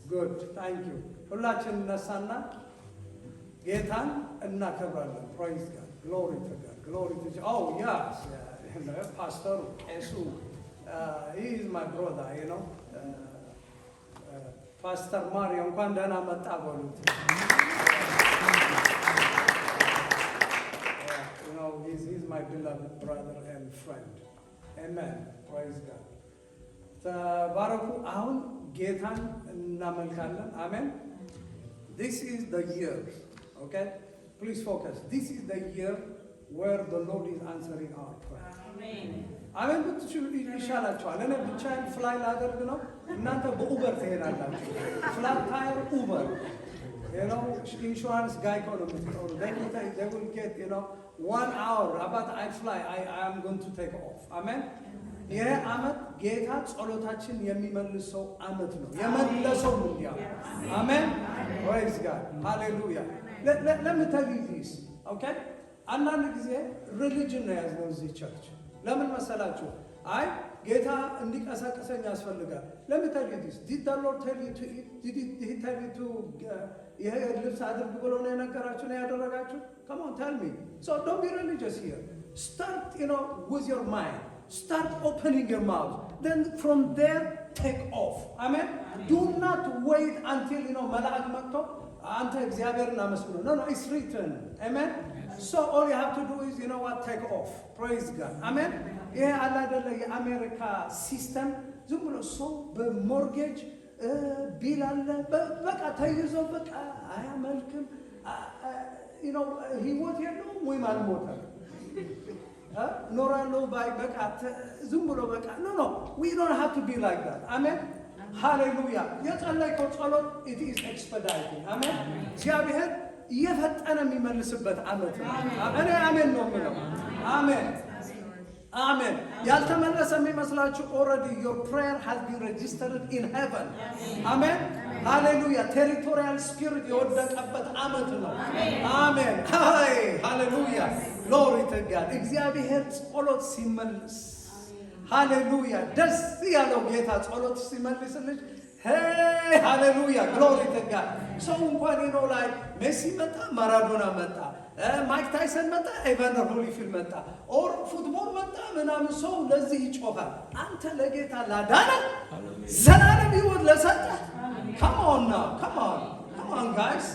Good. Thank you. ሁላችን ነሳና ጌታን እናከብራለን. Praise God. Glory to God. Glory to God. Oh yes. Pastor Esu. He is my brother, you know. Pastor Mario እንኳን ደህና መጣ በሉት. You know, he's my beloved brother and friend. Amen. Praise God. ተባረኩ. አሁን ጌታን እናመልካለን. Amen. This is the year. Okay? Please focus. This is the year where the Lord is answering our prayer. Amen. አሜን ብትችሉ ይሻላችኋል። እኔ ብቻዬን ፍላይ ላደርግ ነው። እናንተ በኡበር ትሄዳላችሁ። ፍላት ታየር ኡበር ኢንሹራንስ ጋይኮ ነው የምትጠሩ። they will get 1 hour about I fly I am going to take off. አሜን። ይሄ ዓመት ጌታ ጸሎታችን የሚመልሰው ዓመት ነው። የመለሰው ነው ያ። አሜን። praise God. hallelujah. let me tell you this. okay? አንዳንድ ጊዜ ሪሊጅን ነው ያዝነው እዚህ ቸርች። ለምን መሰላችሁ? አይ ጌታ እንዲቀሰቅሰኝ ያስፈልጋል። let me tell you this. did the Lord tell you to eat? did he tell you to ይሄ ልብስ አድርግ ብሎ ነው የነገራችሁ ነው ያደረጋችሁ? come on tell me. so don't be religious here. start with your mind. Start opening your mouth. Then from there take off. Amen. Do not wait until መልአክ መጥቶ አንተ እግዚአብሔርን አመስግኑ. No, it's written. Amen. So all you have to do is what? Take off. Praise God. Amen. ይሄ አለ አይደለ የአሜሪካ ሲስተም ዝም ብሎ ሰው በሞርጌጅ ቢል አለ በቃ ተይዞ በቃ አያመልክም ህይወት የለውም ወይም አልሞተም ኖራለሁ ባይ በቃ ዝም ብሎ በቃ no we don't have to be like that. Amen. Hallelujah. የጸለይከው ጸሎት it is expediting. Amen. እግዚአብሔር እየፈጠነ የሚመልስበት ዓመት ነው። እኔ አሜን ነው የምለው። አሜን አሜን። ያልተመለሰ የሚመስላችሁ already your prayer has been registered in heaven. አሜን ሃሌሉያ። ቴሪቶሪያል ስፒሪት የወደቀበት ዓመት ነው። አሜን ሃሌሉያ። ግሎሪ ቱ ጋድ። እግዚአብሔር ጸሎት ሲመልስ ሃሌሉያ ደስ ያለው ጌታ ጸሎት ሲመልስልሽ ሃሌሉያ ግሎሪ ቱ ጋድ። ሰው እንኳን ላይ ሜሲ መጣ፣ ማራዶና መጣ፣ ማይክ ታይሰን መጣ፣ ኤቫንደር ሆሊፊልድ መጣ፣ ኦር ፉትቦል መጣ ምናምን ሰው ለዚህ ይጮኻል። አንተ ለጌታ ላዳነ ዘላለም ሕይወት ለሰጠ come on now come on guys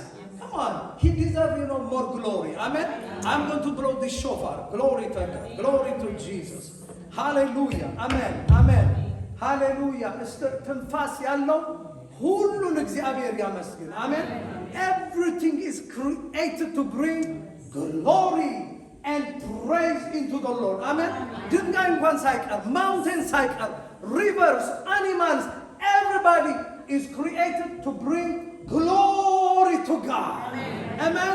come on. He deserves more glory. Amen. I'm going to blow this shofar. Glory to God. Glory to Jesus. Hallelujah. Amen. Amen. Hallelujah. ትንፋስ ያለው ሁሉን እግዚአብሔር ያመስግን። አሜን። Everything is created to bring glory and praise into the Lord. Amen. ድንጋይ እንኳን ሳይቀር mountains ሳይቀር rivers animals everybody is created to bring glory to God. Amen.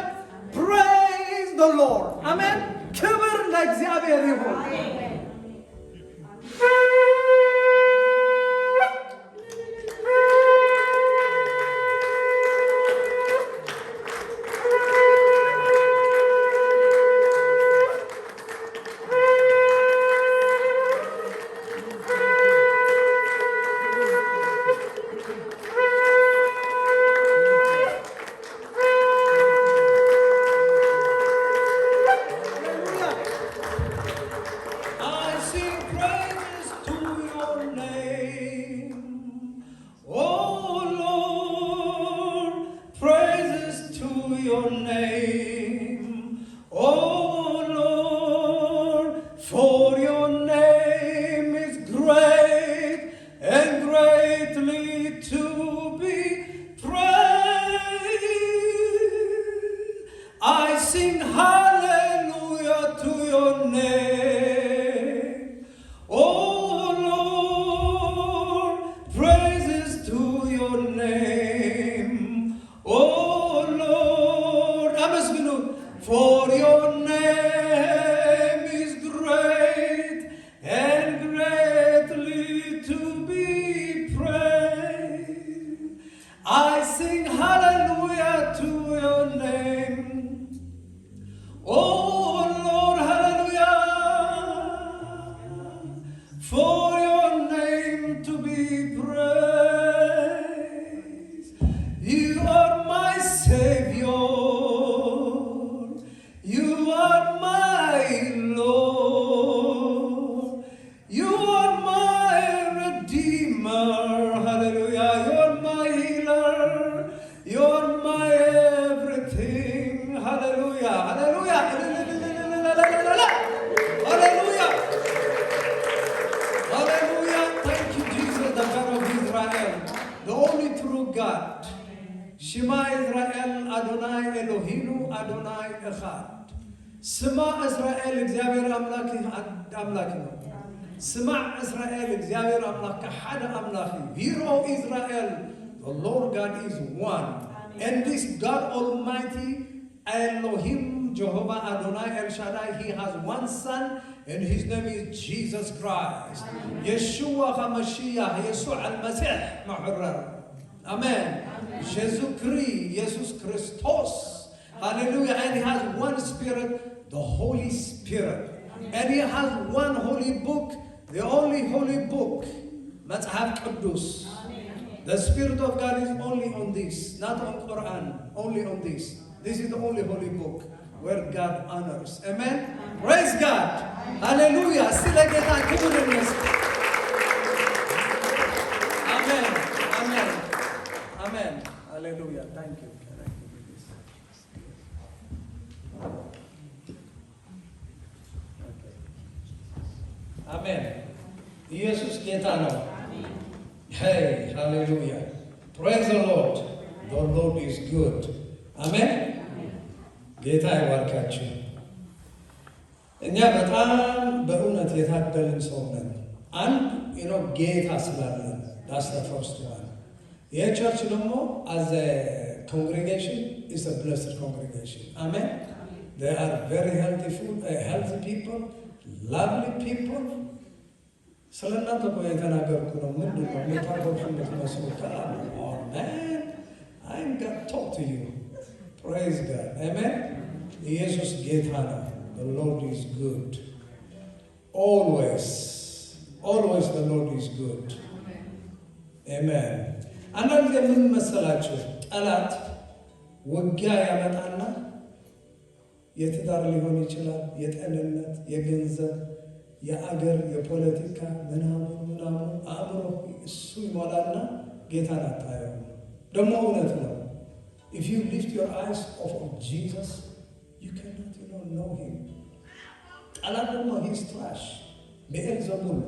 Praise the Lord. Amen. ክብር ለእግዚአብሔር ይሁን። For your name to be praised. God. Shema Israel Adonai Eloheinu Adonai Echad. Sema Israel እግዚአብሔር አምላክ ነው። ስማ እስራኤል እግዚአብሔር አምላክ ከሐደ አምላክ ነው። Hear O Israel, the Lord God is one. And this God Almighty Elohim Jehovah Adonai El Shaddai, he has one son and his name is Jesus Christ. Yeshua HaMashiach, Yeshua al-Masih Mahurrar. Amen. Jesus Christos. Hallelujah. And he has one spirit, the Holy Spirit. And he has one holy book, the only holy book, Matzahaf Quddus. The Spirit of God is only on this, not on Quran, only on this. This is the only holy book where God honors. Amen? Praise God. Hallelujah. Amen. Amen. Amen. Hallelujah. Thank you. Can I give you this? Okay. Amen. Jesus ጌታ ነው። Hey, hallelujah. Praise the Lord. The Lord is good. Amen. ጌታ ይባርካችሁ። እኛ በጣም በእውነት የታደልን ሰው ነን። አንድ ጌታ ስላለን that's the first one. Your church as a congregation is a blessed congregation. Amen. They are very healthy people, lovely people. ስለናንተ እኮ የተናገርኩ ነው። ምንድን ነው የታወቁ የምትመስሉ? Oh man, I'm gonna talk to you. Praise God. Amen. ኢየሱስ ጌታ ነው። The Lord is good. Always the Lord is good. Amen. አንዳንድ ጊዜ ምን መሰላችሁ? ጠላት ውጊያ ያመጣና የትዳር ሊሆን ይችላል፣ የጤንነት፣ የገንዘብ፣ የአገር፣ የፖለቲካ ምናምን አእምሮ እሱ ይሞላና ጌታን አታየው። ደግሞ እውነት ነው። If you lift your eyes off of Jesus, you cannot know him. ጠላት ደግሞ he's trash. Beelzebul.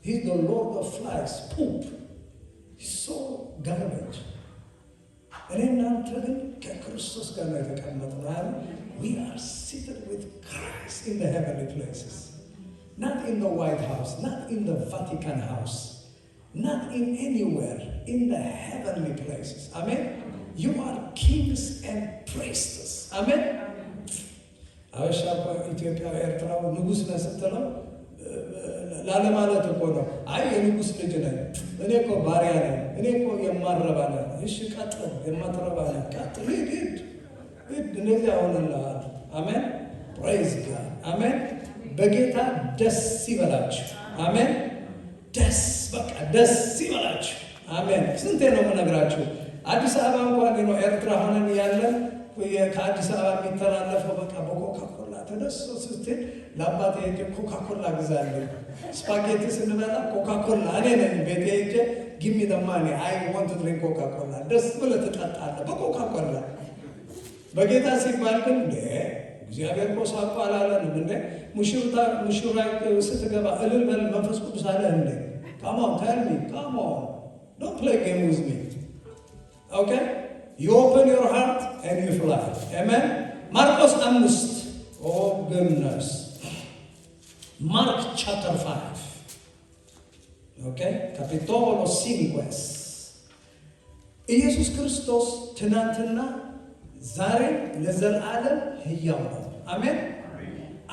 He's the Lord of flies, poop. He's so garbage. እኔ እናንተ ግን ከክርስቶስ ጋር ነው የተቀመጥነው። We are seated with Christ in the heavenly places. Not in the White House, not in the Vatican House, not in anywhere, in the heavenly places. Amen. You are kings and priests. Amen. አበሻ ኢትዮጵያ ኤርትራ ንጉስ ነው ስትለው ላለማለት እኮ ነው። አይ የንጉስ ልጅ ነኝ፣ እኔ እኮ ባሪያ ነኝ፣ እኔ እኮ የማረባ ነኝ። እሺ ቀጥል፣ የማትረባ ነኝ፣ ቀጥል፣ ሂድ እንደዚህ አሁንልሃል። አሜን። ፕሬዝ ጋድ። አሜን። በጌታ ደስ ይበላችሁ። አሜን። በቃ ደስ ይበላችሁ። አሜን። ስንቴ ነው የምነግራችሁ? አዲስ አበባ እንኳን ነው ኤርትራ ሆነን ያለን ከአዲስ አበባ የሚተላለፈው በቃ በኮካኮላ ተደስቶ ስትል ለአባቴ ሄጄ ኮካኮላ ግዛለሁ። ስፓጌቲ ስንበላ ኮካኮላ እኔ ነኝ ቤቴ ሄጄ ጊሚ ደማኔ አይ ዋንት ቱ ድሪንክ ኮካኮላ። ደስ ብለህ ትጠጣለህ በኮካኮላ። በጌታ ሲባል ግን እግዚአብሔር እኮ ሳቋ አላለንም እንዴ? ሙሽራ ስትገባ እልል በል መንፈስ ቅዱስ አለ እንዴ? Come on, tell me. Come on. Don't play game with me. Okay? You open your heart and you fly. Amen? Marcos 5. Oh goodness. Mark chapter 5. Okay? Capitolo 5. ኢየሱስ ክርስቶስ ትናንትና ዛሬ ለዘላለም ሕያው ነው። አሜን።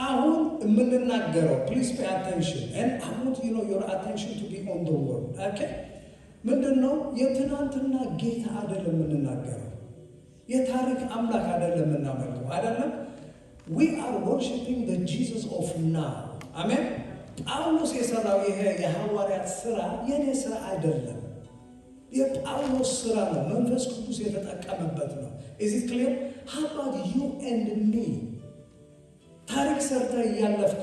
አሁን የምንናገረው please pay attention and I want your attention to be on the word. Okay? ምንድነው? የትናንትና ጌታ አይደለም የምንናገረው። የታሪክ አምላክ አይደለም የምናመልከው። አይደለም። We are worshiping the Jesus of now. አሜን። ጳውሎስ የሰራው ይሄ የሐዋርያት ስራ የኔ ስራ አይደለም። የጳውሎስ ስራ ነው። መንፈስ ቅዱስ የተጠቀመበት ነው። Is it clear? How about you and me? ታሪክ ሰርተህ እያለፍክ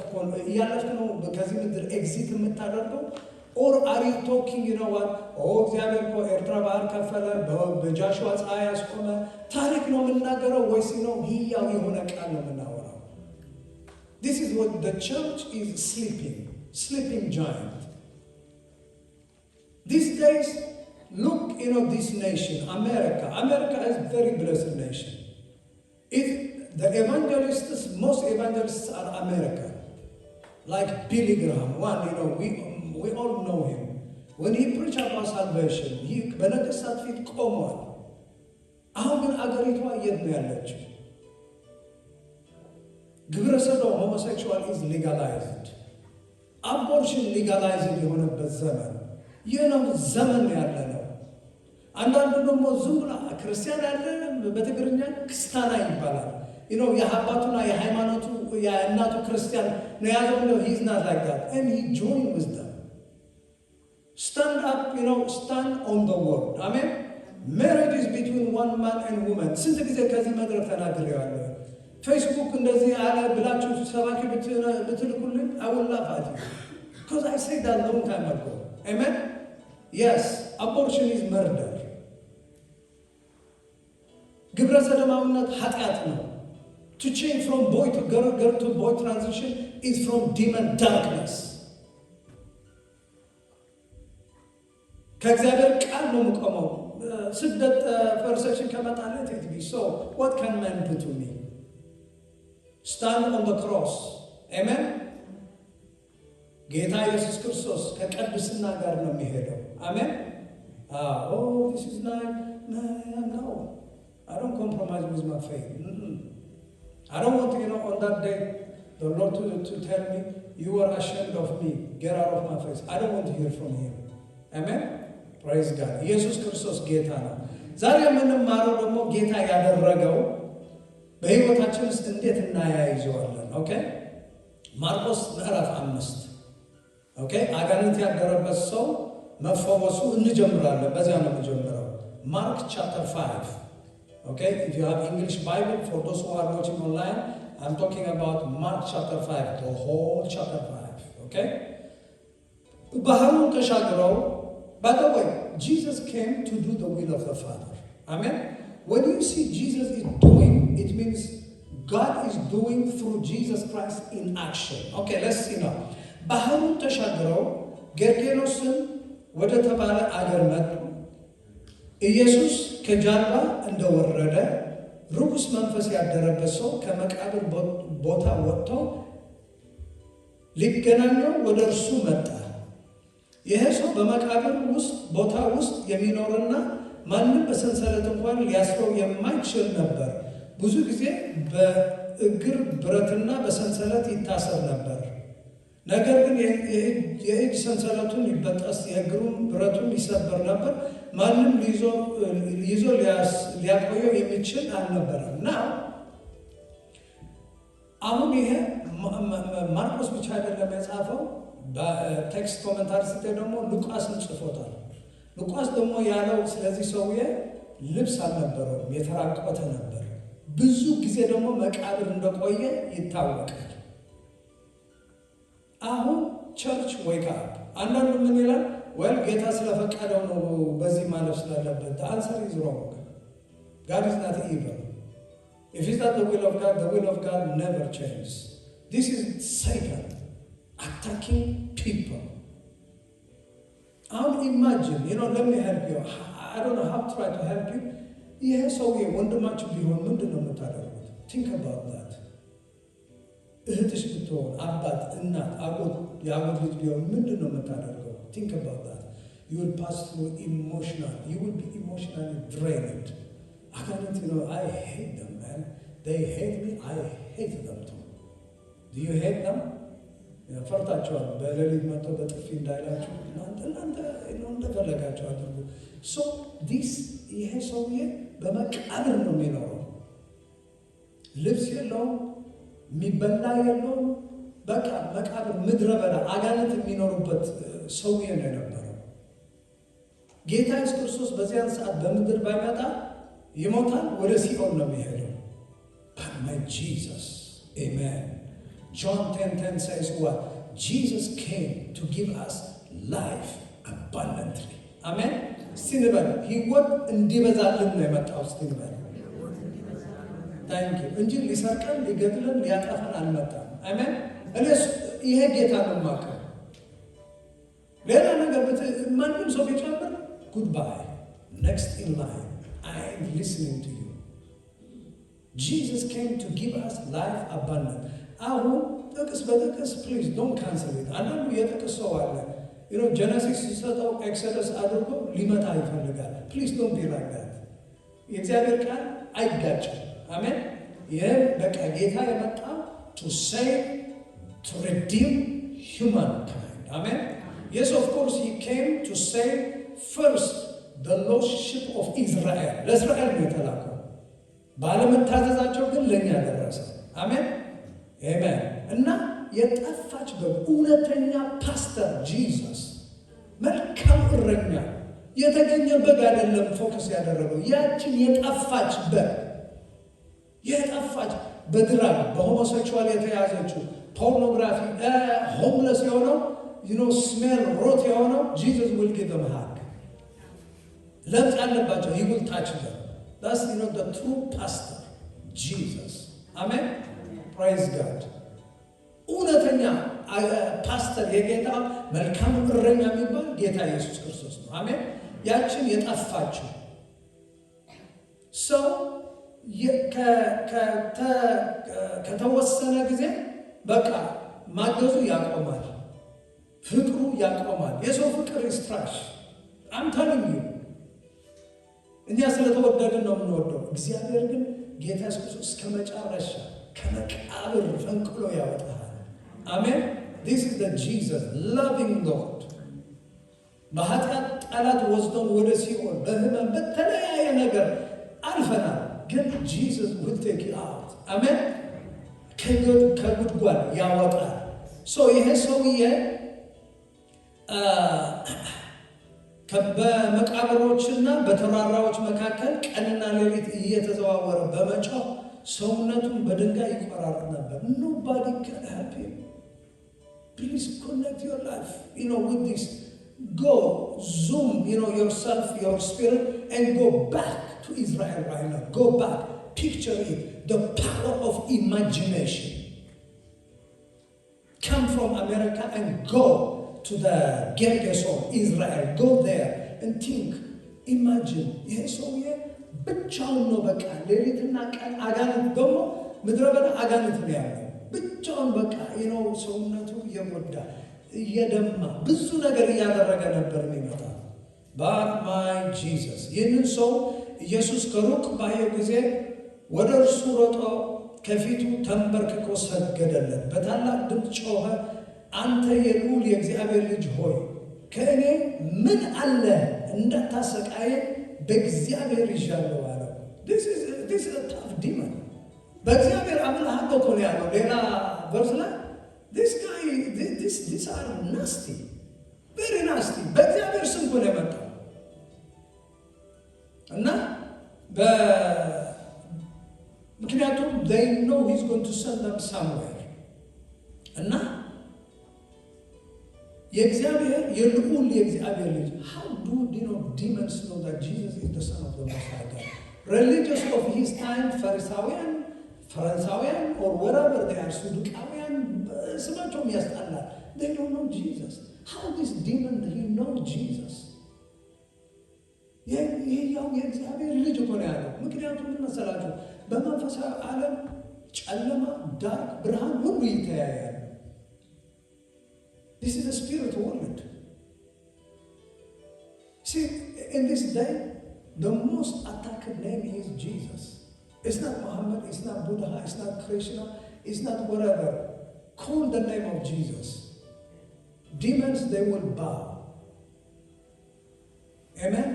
ነው ከዚህ ምድር ኤግዚት የምታደርገው? Or are you talking, እግዚአብሔር እኮ ኤርትራ ባህር ከፈለ፣ በጃሽዋ ፀሐይ ያስቆመ ታሪክ ነው የምናገረው ወይስ ሕያው የሆነ ቃል ነው የምናወራው? This is what the church is sleeping giant. These days look, this nation, America. America is a very blessed nation. The evangelists, most evangelists are American. Like Billy Graham, one, we all know him. When he preached about salvation, he በነገሥታት ፊት ቆሟል። አሁን ግን አገሪቷ የት ነው ያለችው? ግብረ ሰዶም homosexual is legalized. አቦርሽን ሊጋላይዝድ የሆነበት ዘመን ይህ ነው ዘመን ያለ ነው። አንዳንዱ ደግሞ ዝም ብላ ክርስቲያን ያለ በትግርኛ ክስታና ይባላል። የአባቱና የሃይማኖቱ የእናቱ ክርስቲያን ነው ያለው ነው። he's not like that and he joined with them. Stand up, stand on the word. Amen. Marriage is between one man and woman. ስንት ጊዜ ከዚህ መድረክ ተናግሬዋለሁ። ፌስቡክ እንደዚህ አለ ብላችሁ ሰባኪ ብትልኩልኝ I will laugh at you because I said that long time ago. Amen. Yes, abortion is murder. ግብረ ሰዶማዊነት ኃጢአት ነው። To change from boy to girl, girl to boy transition is from demon darkness. ከእግዚአብሔር ቃል ነው የምቆመው። ስደት ፐርሰፕሽን ከመጣለት it be so. What can man do to me? Stand on the cross. Amen. ጌታ ኢየሱስ ክርስቶስ ከቅድስና ጋር ነው የሚሄደው። አሜን። This is not no. I don't compromise with my faith. I don't want on that day the Lord to tell me you are ashamed of me. Get out of my face. I don't want to hear from him. Amen. Praise God. ኢየሱስ ክርስቶስ ጌታ ነው። ዛሬ የምንማረው ደግሞ ጌታ ያደረገው በህይወታችን ውስጥ እንዴት እናያይዘዋለን። ኦኬ ማርቆስ ምዕራፍ 5 ኦኬ አጋንንት ያደረበት ሰው መፈወሱ እንጀምራለን። በዚያ ነው የምንጀምረው። Mark chapter 5. Okay, if you have English Bible, for those who are watching online, I'm talking about Mark chapter 5, the whole chapter 5. Okay? ባህሩን ተሻግረው, by the way, Jesus came to do the will of the Father. Amen? When you see Jesus is doing, it means God is doing through Jesus Christ in action. Okay, let's see now. ባህሩን ተሻግረው ጌርጌኖስን ወደ ተባለ አገር መጡ። ኢየሱስ ከጀልባ እንደወረደ ርኩስ መንፈስ ያደረበት ሰው ከመቃብር ቦታ ወጥቶ ሊገናኘው ወደ እርሱ መጣ። ይሄ ሰው በመቃብር ቦታ ውስጥ የሚኖርና ማንም በሰንሰለት እንኳን ሊያስረው የማይችል ነበር። ብዙ ጊዜ በእግር ብረትና በሰንሰለት ይታሰር ነበር። ነገር ግን የእጅ ሰንሰለቱን ይበጠስ የእግሩን ብረቱን ይሰበር ነበር። ማንም ይዞ ሊያቆየው የሚችል አልነበረም። እና አሁን ይሄ ማርቆስ ብቻ አይደለም የጻፈው። በቴክስት ኮሜንታሪ ስትሄድ ደግሞ ሉቃስን ጽፎታል። ሉቃስ ደግሞ ያለው ስለዚህ ሰውዬ ልብስ አልነበረውም፣ የተራቆተ ነበር። ብዙ ጊዜ ደግሞ መቃብር እንደቆየ ይታወቃል። አሁን ቸርች ዌክ አፕ። አንዳንዱ ምን ይላል? well ጌታ ስለፈቀደው ነው በዚህ ማለፍ ስላለበት። the answer is wrong. God is not evil. If it's not the will of God, the will of God never changes. This is Satan attacking people. Imagine, let me help you. I don't know how to try to help you. ይሄ ሰውዬ ወንድማችሁ ቢሆን ምንድን ነው የምታደርጉት? think about that. እህትሽ ብትሆን አባት፣ እናት፣ አጎት፣ የአጎት ልጅ ቢሆን ምንድን ነው የምታደርገው? think about that. You will pass through you will be emotionally drained. I hate them, man. They hate me, I hate them too. Do you hate them? ፈርታችኋል። በሌሊት መጥተው በጥፊ እንዳይላችሁ እናንተ እንደፈለጋችሁ አድርጉ። so ይሄ ሰውዬ በመቃብር ነው የሚኖረው። ልብስ የለውም፣ የሚበላ የለውም። በቃ መቃብር፣ ምድረ በዳ፣ አጋንንት የሚኖሩበት ሰውዬ ነው የነበረው። ጌታ ኢየሱስ ክርስቶስ በዚያን ሰዓት በምድር ባይመጣ ይሞታል፣ ወደ ሲኦል ነው የሚሄደው። but my Jesus, amen. John 10:10 says what? Jesus came to give us life abundantly. Amen. ሲንበል ህይወት እንዲበዛልን ነው የመጣው። ሲንበል ታንክ ዩ እንጂ ሊሰርቀን፣ ሊገድለን፣ ሊያጠፋን አልመጣም። አሜን። ይሄ ጌታ ነው የማውቀው። ሌላ ነገር ማንም ሰው ቢጨምር goodbye. Next in line, I am listening to you. Jesus came to give us life abundant. አሁን ጥቅስ በጥቅስ please don't cancel it. አንዳንዱ የጥቅስ ሰው አለ ጀነሲስ ሲሰጠው ኤክሶደስ አድርጎ ሊመጣ ይፈልጋል። please don't be like that. የእግዚአብሔር ቃል አይጋጭም። አሜን። ይህም በቃ ጌታ የመጣው to save, to redeem humankind. Amen. Yes, of course, he came to save first the lost sheep of Israel. ለእስራኤል ነው የተላከው። ባለመታዘዛቸው ግን ለእኛ ደረሰ። አሜን አሜን። እና የጠፋች በግ እውነተኛ ፓስተር ጂሰስ መልካም እረኛ የተገኘ በግ አይደለም ፎከስ ያደረገው ያችን የጠፋች በግ የጠፋች በድራግ በሆሞሴክሹዋል የተያዘችው ፖርኖግራፊ ሆምለስ የሆነው ስሜል ሮት የሆነው ጂሰስ will give them hug ለምጽ ያለባቸው he will touch them. That's the true pastor Jesus. Amen. Praise God. እውነተኛ ፓስተር የጌታ መልካም እረኛ የሚባል ጌታ ኢየሱስ ክርስቶስ ነው። አሜን። ያችን የጠፋችው ሰው ከተወሰነ ጊዜ በቃ ማገዙ ያቆማል፣ ፍቅሩ ያቆማል። የሰው ፍቅር ስትራሽ አምታልኝ እኛ ስለተወደድን ነው የምንወደው። እግዚአብሔር ግን ጌታ ኢየሱስ ክርስቶስ እስከ መጨረሻ ከመቃብር ፈንቅሎ ያወጣል። አሜን። This is the Jesus loving Lord. በኃጢአት ጠላት ወስዶን ወደ ሲኦል በህመም በተለያየ ነገር አልፈናል። ግን Jesus will take you out. አሜን። ከጉድጓድ ያወጣል። ይሄ ሰውዬ በመቃብሮችና በተራራዎች መካከል ቀንና ሌሊት እየተዘዋወረ በመጮህ ሰውነቱን በድንጋይ ይቆራርጥ ነበር። Nobody can help him. Please connect your life, with this. Go, zoom, yourself, your spirit, and go back to Israel right now. Go back. Picture it. The power of imagination. Come from America and go to the Gergeson, Israel. Go there and think. Imagine. Yes, ብቻውን ነው በቃ ሌሊትና ቀን አጋንንት ደግሞ ምድረ በዳ አጋንንት ነው ያለው። ብቻውን በቃ ሰውነቱ እየጎዳ እየደማ ብዙ ነገር እያደረገ ነበር የሚመጣው። But my Jesus ይህንን ሰው ኢየሱስ ከሩቅ ባየው ጊዜ ወደ እርሱ ሮጦ ከፊቱ ተንበርክኮ ሰገደለት። በታላቅ ድምፅ ጮኸ፣ አንተ የልዑል የእግዚአብሔር ልጅ ሆይ ከእኔ ምን አለ እንዳታሰቃየ በእግዚአብሔር ይዣለሁ አለው። This is a tough demon. በእግዚአብሔር አምልሃለሁ እኮ ነው ያለው። ሌላ ቨርስ ላይ these are nasty, very nasty. በእግዚአብሔር ስም እኮ ነው የመጣው እና ምክንያቱም they know he's going to send them somewhere እና የእግዚአብሔር የልዑል የእግዚአብሔር ልጅ how do demons know that Jesus is the son of the Most High God? Religious of his time, ፈሪሳውያን ፈረንሳውያን or wherever they are ሱዱቃውያን ስማቸውም ያስጠላል። they don't know Jesus. How this demon he know Jesus? ይሄው የእግዚአብሔር ልጅ እኮ ነው ያለው። ምክንያቱም ምን መሰላችሁ? በመንፈሳዊ ዓለም ጨለማ ዳርክ ብርሃን ሁሉ ይተያያል። This is a spirit world. See, in this day, the most attacked name is Jesus. It's not Muhammad, it's not Buddha, it's not Krishna, it's not whatever. Call the name of Jesus. Demons, they will bow. Amen?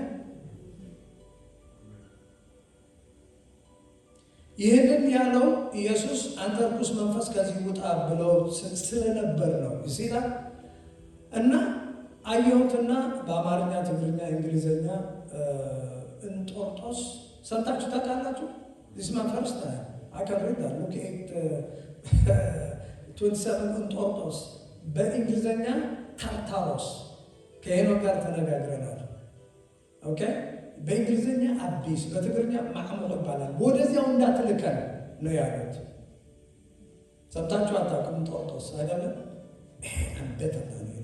ይህንን ያለው ኢየሱስ አንተ ርኩስ መንፈስ ከዚህ ውጣ ብለው ስለነበር ነው ሲላ እና አየሁትና በአማርኛ፣ ትግርኛ፣ እንግሊዘኛ እንጦርጦስ ሰምታችሁ ታውቃላችሁ? This is my first time. I can read that. Look at 27 እንጦርጦስ በእንግሊዘኛ ታርታሮስ ከሄኖክ ጋር ተነጋግረናል። ኦኬ በእንግሊዘኛ አዲስ በትግርኛ ማዕሙቅ ይባላል። ወደዚያው እንዳትልከን ነው ያሉት። ሰምታችሁ አታውቁም? እንጦርጦስ አይደለም? I'm better than you.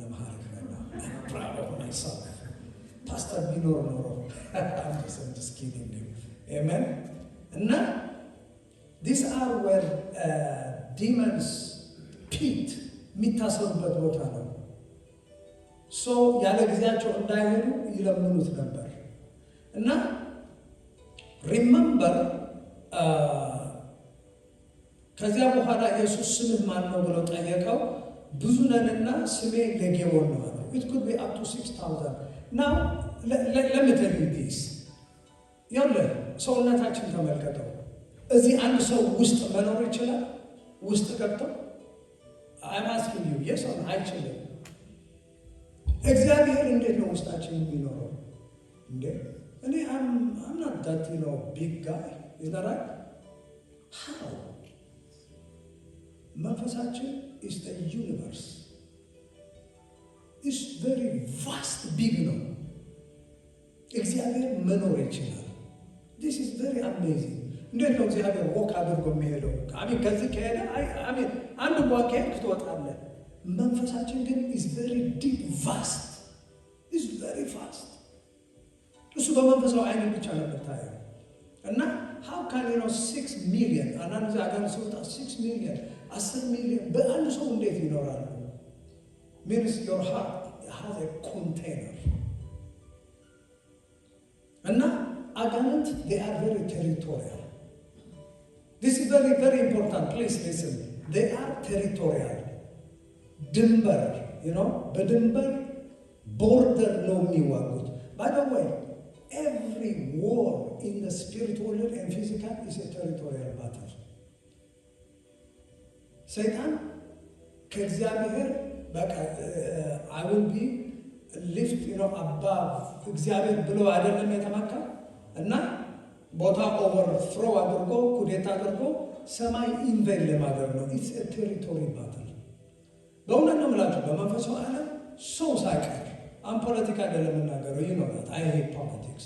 I'm proud of myself. ፓስተር ቢኖር ኖሮ አንተሰም ስኪን አሜን። እና these are where demons pit የሚታሰሩበት ቦታ ነው። ሰው ያለ ጊዜያቸው እንዳይሄዱ ይለምኑት ነበር። እና ሪመምበር ከዚያ በኋላ ኢየሱስ ስምህ ማን ነው ብለው ጠየቀው። ብዙ ነንና ስሜ ሌጌዎን ነው አለው። it could be up to 6,000 now let me tell you this ያለ ሰውነታችን ተመልከተው። እዚህ አንድ ሰው ውስጥ መኖር ይችላል? ውስጥ ገብተው I'm asking you yes or no? አይችልም። እግዚአብሔር እንዴት ነው ውስጣችን የሚኖረው? እንዴ እኔ I'm not that big guy is that right? how መንፈሳችን is the universe is very vast big ነው። እግዚአብሔር መኖር ይችላል። this is very amazing። እንዴት ነው እግዚአብሔር ወክ አድርጎ የሚሄደው? አሜን። ከዚህ ከሄደ አሜን አንድ ዋክ ሄድ ትወጣለህ። መንፈሳችን ግን is very deep vast is very fast። እሱ በመንፈሳዊ አይን ብቻ ነው የምታየው። እና how can 6 million አንዳንድ ጊዜ አጋር ሲወጣ 6 million 10 million በአንድ ሰው እንዴት ይኖራሉ? means your heart has a container። እና አጋንንት they are very territorial። this is very very important, please listen። they are territorial። ድንበር በድንበር ቦርደር ነው የሚዋጉት። by the way every war in the spiritual and physical is a territorial battle። ሰይጣን ከእግዚአብሔር በቃ I will be lift above እግዚአብሔር ብሎ አይደለም የተመካ እና ቦታ ኦቨርፍሮ አድርጎ ኩዴታ አድርጎ ሰማይ ኢንቬል ለማድረግ ነው። it's a territory battle። በእውነት ነው የምላችሁ በመንፈሳዊ ዓለም ሰው ሳይቀር ፖለቲካ አይደለም የምናገረው ይኖራል። I hate politics።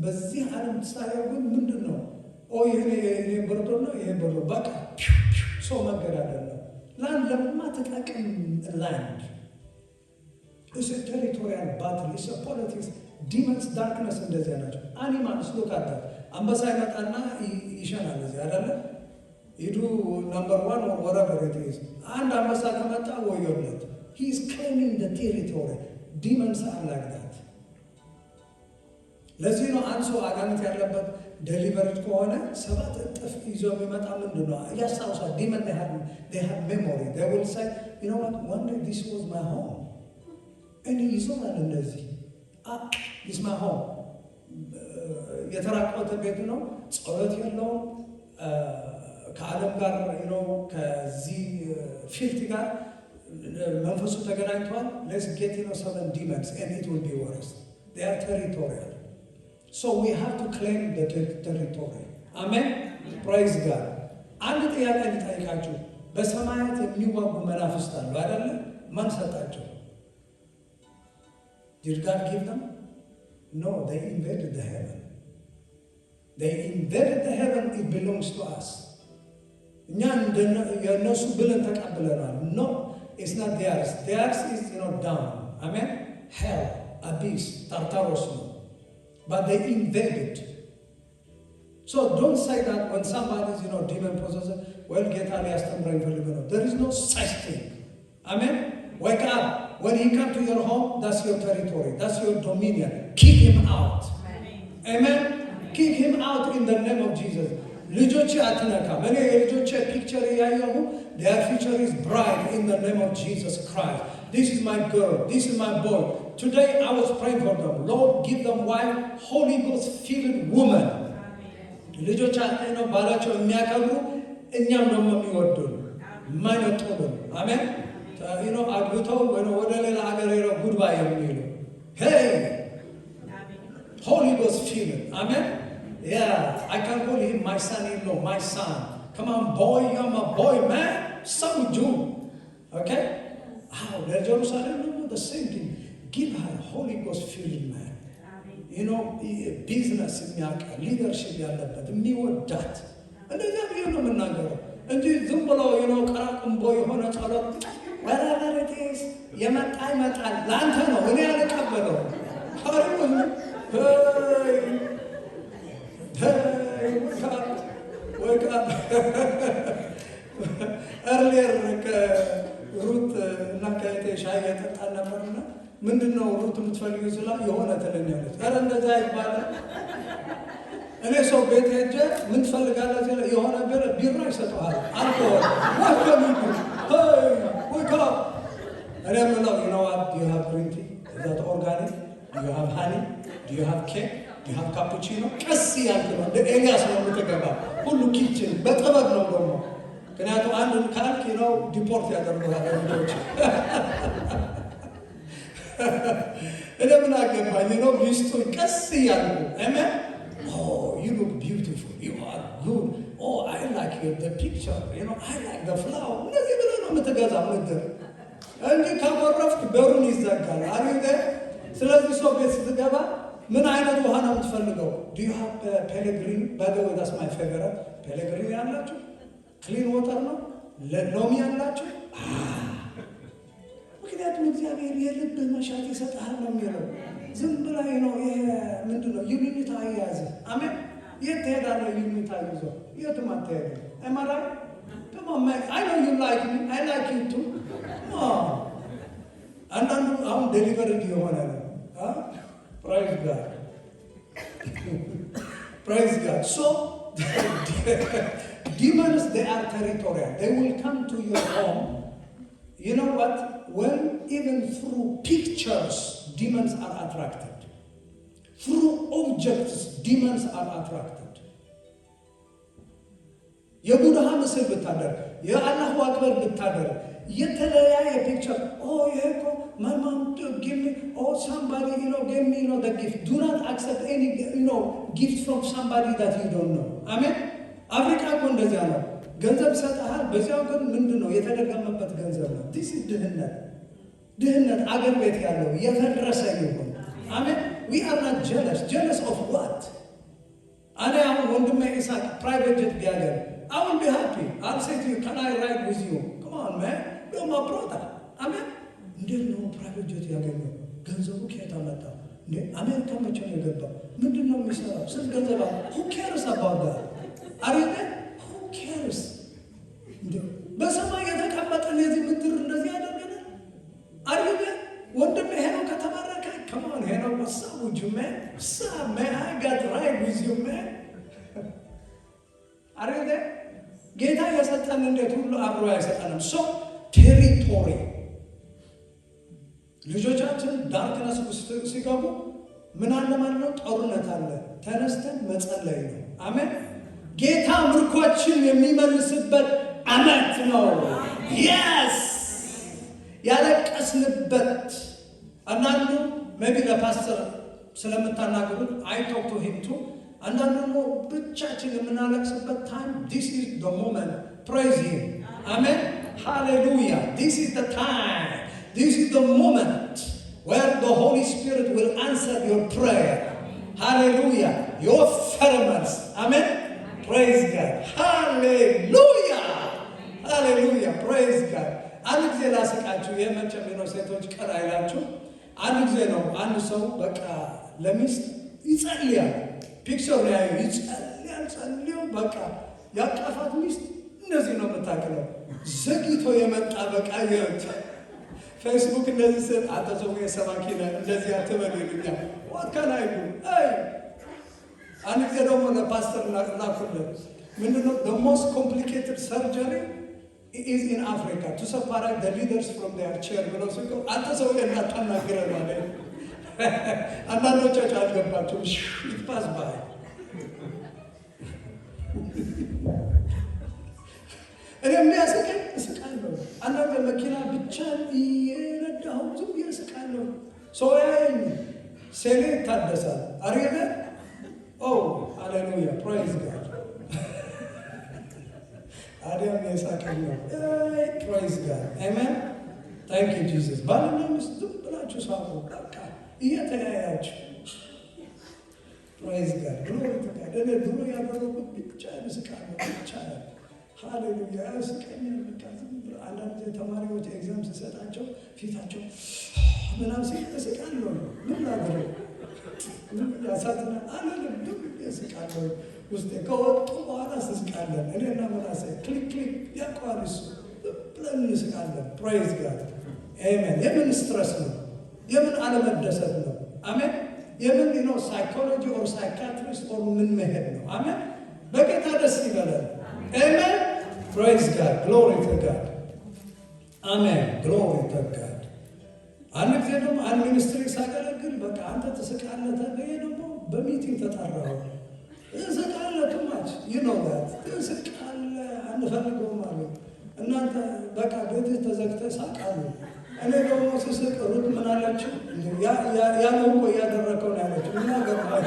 በዚህ ዓለም ተሳሪው ግን ምንድን ነው ይሄ ብርዶ ነው ይሄ ብርዶ በቃ ሰው መገዳደል ነው። ላንድ ለማትጠቅም ላንድ is a territorial battle is a politics demons darkness እንደዚህ ናቸው። animals look at that አንበሳ ይመጣና ይሸናል እዚህ አይደለ ሂዱ number 1 or whatever it is አንድ አንበሳ ከመጣ ወዮለት he is claiming the territory demons are like that። ለዚህ ነው አንድ ሰው አጋንንት ያለበት ዴሊቨርድ ከሆነ 7 እጥፍ ይዞ የሚመጣ ምንድን ነው ያስታውሳል። demon they have memory they will say what one day this was my home and ይዞናል እንደዚህ this my home የተራቆተ ቤት ነው ጸሎት የለውም ከዓለም ጋር ከዚህ ፊልት ጋር መንፈሱ ተገናኝቷል። let's get 7 demons and it will be worse. they are territorial so we have to claim the territory. amen praise God። አንድ ጥያቄ ልጠይቃችሁ። በሰማያት የሚዋጉ መናፍስት አሉ አይደለ? ማን ሰጣቸው? did God give them? no, they invaded the heaven. they invaded the heaven. it belongs to us. እኛ የነሱ ብለን ተቀብለናል። no, it's not theirs. theirs is down. amen hell abyss tartarus ነው. but they invaded. so don't say that when somebody is demon possessed well ጌታ ሊያስተምረኝ ፈልጎ ነው። there is no such thing. amen wake up. when he come to your home that's your territory, that's your dominion. kick him out. amen kick him out in the name of Jesus. ልጆች አትነካም። እኔ የልጆች ፒክቸር ያየሁ their future is bright in the name of Jesus Christ. this is my girl, this is my boy. today I was praying for them. Lord give them wife Holy Ghost filled woman. ልጆች ባላቸው የሚያከብሩ እኛም ደግሞ የሚወዱን የማይነጥሉን አሜን አግብተው ወደ ሌላ ሀገር ሄደው ጉድባይ የሚሉ hey Holy Ghost filled amen yeah I can call him my son-in-law, my son. come on boy, you're my boy man. some do okay ለጀሩሳሌም ደግሞ the same thing. give her Holy Ghost filled man. ቢዝነስ የሚያውቅ ሊደርሽፕ ያለበት የሚወዳት እንደዚያ ብዬ ነው የምናገረው እንጂ ዝም ብሎ ቀራቅንቦ የሆነ ጸሎት ወራበረቴስ የመጣ ይመጣል ለአንተ ነው እኔ አልቀበለው wake up. Earlier ከሩት እና ከእቴ ሻይ እየጠጣን ነበርና ምንድነው ሩት የምትፈልጊው ስላ የሆነ ትለኛለች። ኧረ እንደዛ ይባላል። እኔ ሰው ቤት ሄጄ ምን ትፈልጋለህ ሲል የሆነ ቢራ ይሰጠዋል። አልኮል wake up. እኔ የምለው you know what, do you have green tea? Is that organic? Do you have honey? Do you have cake? Do you have cappuccino? ቀስ ያልክ ነው እንደ ኤልያስ ነው የምትገባው። ሁሉ ኪችን በጥበብ ነው ደግሞ ምክንያቱም አንዱን ካልክ ነው ዲፖርት ያደርጉሃል ልጆች። እኔ ምን አገባኝ ነው ሚስቱ ቀስ ያልኩ አሜን። Oh, you look beautiful. You are good. Oh, I like the picture. You know, I like the flower. እንደዚህ ብለህ ነው የምትገዛው ምድር እንጂ ካወረፍክ በሩን ይዘጋል አይደል? ስለዚህ ሰው ቤት ስትገባ ምን አይነት ውሃ ነው የምትፈልገው? Do you have Pellegrini? By the way, that's my favorite. Pellegrini ያላችሁ ክሊን ወተር ነው። ሎሚ ያላችሁ ምክንያቱም እግዚአብሔር የልብ መሻት ይሰጣል ነው የሚለው። ዝም ብላይ ነው ይሄ ምንድነው ዩኒታ አያያዝ። አሜን። የት ትሄዳለህ? ዩኒታ ይዞ የትም አትሄድም። አማራይ come on man, I know you like me, I like you too. አንዳንዱ አሁን ዴሊቨርድ የሆነ ነው። praise God. Praise God. So demons, they are territorial. They will come to your home. You know what? When even through pictures, demons are attracted. Through objects, demons are attracted. የቡድሃ ምስል ብታደርግ የአላሁ አክበር ብታደርግ የተለያየ ፒክቸር ይሄ እኮ my mom give me somebody gave me the gift. Do not accept any gift from somebody that you don't know. አሜን። አፍሪካ እኮ እንደዚያ ነው። ገንዘብ ሰጠሃል፣ በዚያው ግን ምንድነው የተደገመበት ገንዘብ ነው። this is ድህነት አገር ቤት ያለው የፈረሰ ይሁን። አሜን። we are not jealous of what? እኔ አሁን ወንድሜ ኢሳቅ ፕራይቬት ጀት ቢያገኝ I will be happy. I'll say to you, can I ride with you? Come on man, you're my brother. አሜን። እንዴት ነው ፕራይቬት ጀት ያገኘው? ገንዘቡ ከየት አመጣ? አሜሪካ መቼ ነው የገባው? ምንድን ነው የሚሰራው? ስንት ገንዘብ አለ? who cares about that? አሬነ who cares? በሰማይ የተቀመጠን የዚህ ምድር እንደዚህ ያደርገናል። አሬነ ወንድም ይሄ ነው ከተባረከ come on ይሄ ነው ወሳው ጁመ ሳመ I got ride with you man. አሬነ ጌታ የሰጠን እንዴት ሁሉ አብሮ አይሰጠንም። ሶ ቴሪቶሪ ልጆቻችን ዳርክነስ ውስጥ ሲገቡ ምን አለ ማለት ነው? ጦርነት አለ። ተነስተን መጸለይ ነው። አሜን። ጌታ ምርኮችን የሚመልስበት ዓመት ነው። yes ያለቀስንበት አንዳንዱ ሜቢ ለፓስተር ስለምታናገሩት I talk to him too. አንዳንዱ ነው ብቻችን የምናለቅስበት time. This is the moment. Praise him. Amen. Hallelujah. This is the time. This is the moment where the Holy Spirit will answer your prayer. Hallelujah. Your fervence. Amen. Praise God. Hallelujah. Hallelujah. Praise God. አንድ ጊዜ ላስቃችሁ። የመቼም ነው ሴቶች ቀር አይላችሁ። አንድ ጊዜ ነው አንድ ሰው በቃ ለሚስት ይጸልያል። ፒክቸር ላይ ይጸልያል። ጸልዮ በቃ ያቀፋት ሚስት እንደዚህ ነው የምታክለው። ዘግይቶ የመጣ በቃ ፌስቡክ እንደዚህ ስል አተዘው የሰባኪ ላይ እንደዚህ አትበል ይሉኛል። what can I do? አንድ ጊዜ ደግሞ ለፓስተር ላኩለት። ምንድነው the most complicated surgery is in Africa to separate the leaders from their chair ብለው ሲሉ አተዘው እንዳታናግረን ማለት አንዳንዶቻችሁ አልገባችሁም። ይጥፋስ ባይ እኔ የሚያስቀኝ እስቃለሁ። አንዳንድ መኪና ብቻ እየነዳሁ ዝም ብዬ እስቃለሁ። ሰው ያየኝ ሴሌ ይታደሳል። አሪገ ሃሌሉያ ፕራይዝ ጋድ አዲያም የሳቀኝ ነው። ፕራይዝ ጋድ አሜን ታንክ ዩ ጂሰስ። ባልና ሚስት ዝም ብላችሁ ሳቁ በቃ እየተያያችሁ ፕራይዝ ጋድ ግሎሪ ቱ ጋድ። እኔ ድሮ ያደረጉት ብቻ እስቃለሁ ብቻ ሃሌሉያ ያስቀኛል። በቃ አንዳንድ ተማሪዎች ኤግዛም ሲሰጣቸው ፊታቸው ምናምን ሲስቃሉ። ምን ላድርግ ያሳዝናል። አልልም እስቃለሁ ውስጤ ከወጡ በኋላ ስስቃለን። እኔና ምናሴ ክሊክ ክሊክ ያውቀዋል እሱ ብለን እንስቃለን። ፕሬዝ ጋድ አሜን። የምን ስትረስ ነው? የምን አለመደሰት ነው? አሜን። የምን ነው ሳይኮሎጂ ኦር ሳይካትሪስት ኦር ምን መሄድ ነው? አሜን። በጌታ ደስ ይበላል። አሜን። ፕሬዝ ጋድ ግሎሪ ቱ ጋድ አሜን። ግሎሪ ቱ ጋድ። አንድ ጊዜ ደግሞ አንድ ሚኒስትሪ ሳገለግል በቃ አንተ ትስቃለህ ተብዬ ደግሞ በሚቲንግ ተጠራሁ። እስቃለህ ትማች ይኖራል ትስቃለህ አንፈልገውም አሉ። እናንተ በቃ ቤትህ ተዘግተህ ሳቃሉ። እኔ ደግሞ ስስቅ ሩት ምን አለችው? ያለው እኮ እያደረከው ነው ያለችው። ምን አገባኝ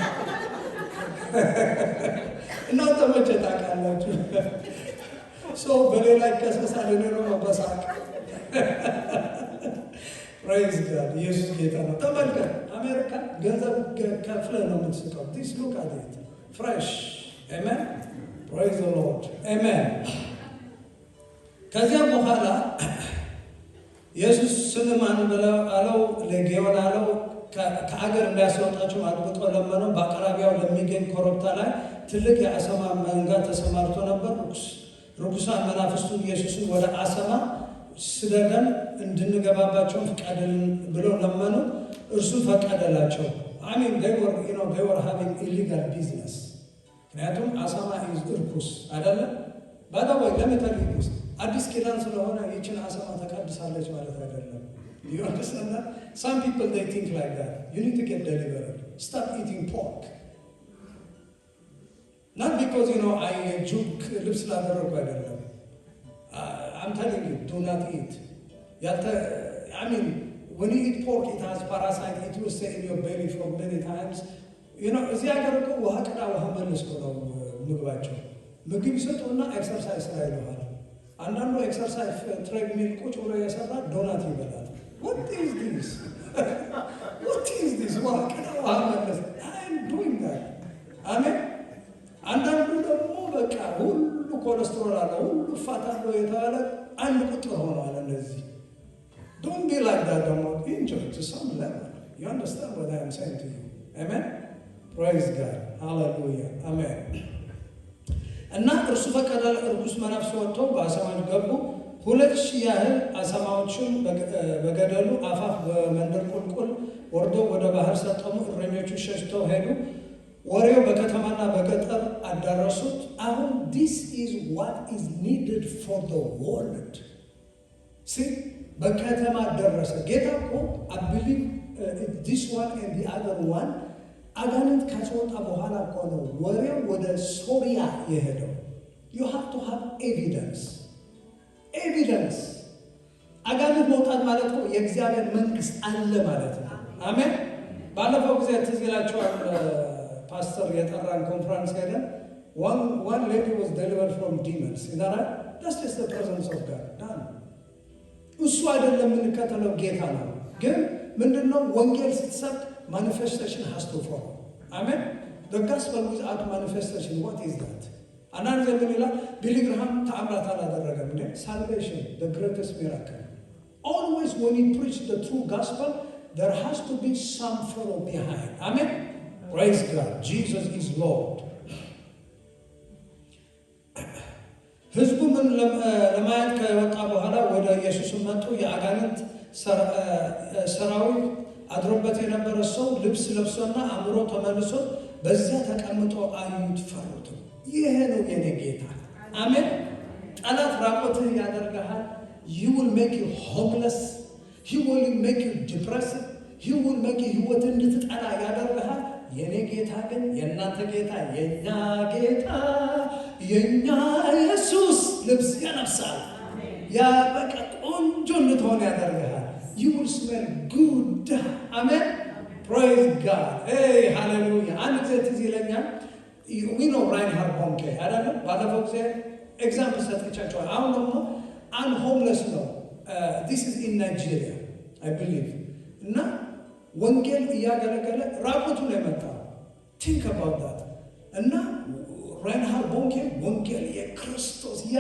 እናንተ መቼ ታውቃላችሁ? ሰው በሌላ ይከሰሳል፣ እኔ ደግሞ በሳቅ ፕሬዝ ጋድ። ኢየሱስ ጌታ ነው። ተመልከት፣ አሜሪካ ገንዘብ ከፍለህ ነው የምትስቀው። ዲስ ሉክ አት ኢት ፍሬሽ አሜን። ፕሬዝ ዘ ሎርድ አሜን። ከዚያ በኋላ ኢየሱስ ስምዖን ብለው አለው፣ ሌጌዎን አለው ከአገር እንዳያስወጣቸው አጥብቆ ለመነው። በአቅራቢያው ለሚገኝ ኮረብታ ላይ ትልቅ የአሰማ መንጋ ተሰማርቶ ነበር። ርኩሳን መናፍስቱ ኢየሱስን ወደ አሰማ ስደደን እንድንገባባቸው ፍቀድልን ብለው ለመኑ። እርሱ ፈቀደላቸው። አሜን። they were having illegal business። ምክንያቱም አሰማ እርኩስ አይደለም። ባዳወይ ለምታሪክ ውስጥ አዲስ ኪዳን ስለሆነ ይችን አሰማ ተቀድሳለች ማለት አይደለም። you understand that? Some people they think like that. You need to get delivered. Stop eating pork. Not because I juk ልብስ ላደረኩ አይደለም። I'm telling you, do not eat. I mean, when you eat pork, it has parasite. It will stay in your belly for many times. እዚህ ሀገር እኮ ውሃ ቅዳ ውሃ መልስ ነው ምግባቸው። ምግብ ይሰጡና ኤክሰርሳይዝ ስራ ይለዋል። አንዳንዱ ኤክሰርሳይዝ ትሬድሚል ቁጭ ብሎ የሰራ ዶናት ይበላል። What is this? What is this? ውሃ ቅዳ ውሃ መልስ። I'm doing that. አሜን። አንዳንዱ ደግሞ በቃ ሁሉ ኮሌስትሮል አለ፣ ሁሉ ፋት አለው የተባለ አንድ ቁጥር ሆነዋል። እንደዚህ don't be like that. ደግሞ enjoy to some level. You understand what I am saying to you? Amen. Praise God. Hallelujah. Amen. እና እርሱ ፈቀደ። እርኩስ መናፍስት ወጥተው በአሳማዎች ገቡ። 2,000 ያህል አሳማዎችን በገደሉ አፋፍ በመንደር ቁልቁል ወርደው ወደ ባህር ሰጠሙ። እረኞቹ ሸሽተው ሄዱ። ወሬው በከተማና በገጠር አዳረሱት። አሁን this is what is needed for the world. See በከተማ ደረሰ። ጌታ እኮ I believe this one and the other one አጋንንት ካስወጣ በኋላ እኮ ነው ወሬው ወደ ሶሪያ የሄደው። You have to have evidence. አጋንንት መውጣት ማለት ነው የእግዚአብሔር መንግስት አለ ማለት ነው። አሜን። ባለፈው ጊዜ ትዝ ይላችኋል pastor የጠራን ኮንፈረንስ ሄደን one lady was delivered from demons. That's just the presence of God. እሱ አይደለም የምንከተለው ጌታ ነው። ግን ምንድነው ወንጌል ስትሰብክ manifestation has to follow. Amen. The gospel without manifestation, what is that? አንዳንድ ዘመን ይላል ቢሊ ግርሃም ተአምራት አላደረገም እንዴ? Salvation, the greatest miracle. Always when you preach the true gospel, there has to be some follow behind. Amen. Praise God. Jesus is Lord. ህዝቡ ምን ለማየት ከወጣ በኋላ ወደ ኢየሱስ መጡ። የአጋንንት ሰራዊት አድሮበት የነበረ ሰው ልብስ ለብሶና አእምሮ ተመልሶ በዚያ ተቀምጦ አዩት፣ ፈሩት። ይሄ ነው የኔ ጌታ። አሜን። ጠላት ራቆትህ ያደርግሃል። he will make you homeless. he will make you depressed. he will make you ህይወትን እንድትጠላ ያደርግሃል። የኔ ጌታ ግን የእናንተ ጌታ የኛ ጌታ የኛ ኢየሱስ ልብስ ያለብሳል። ያ በቃ ቆንጆ እንድትሆን ያደርግሃል። you will smell good. Amen. Praise God. Hey, hallelujah. አንድ ጊዜ ትዝ ይለኛል we know Reinhard Bonnke አይደለም። ባለፈው ጊዜ ኤግዛምፕል ሰጥቻቸዋል። አሁን ደግሞ አንድ ሆምለስ ነው። this is in Nigeria I believe እና ወንጌል እያገለገለ ራቁቱ ነው የመጣው። think about that። እና ራይንሃርድ ቦንኬ ወንጌል የክርስቶስ ያ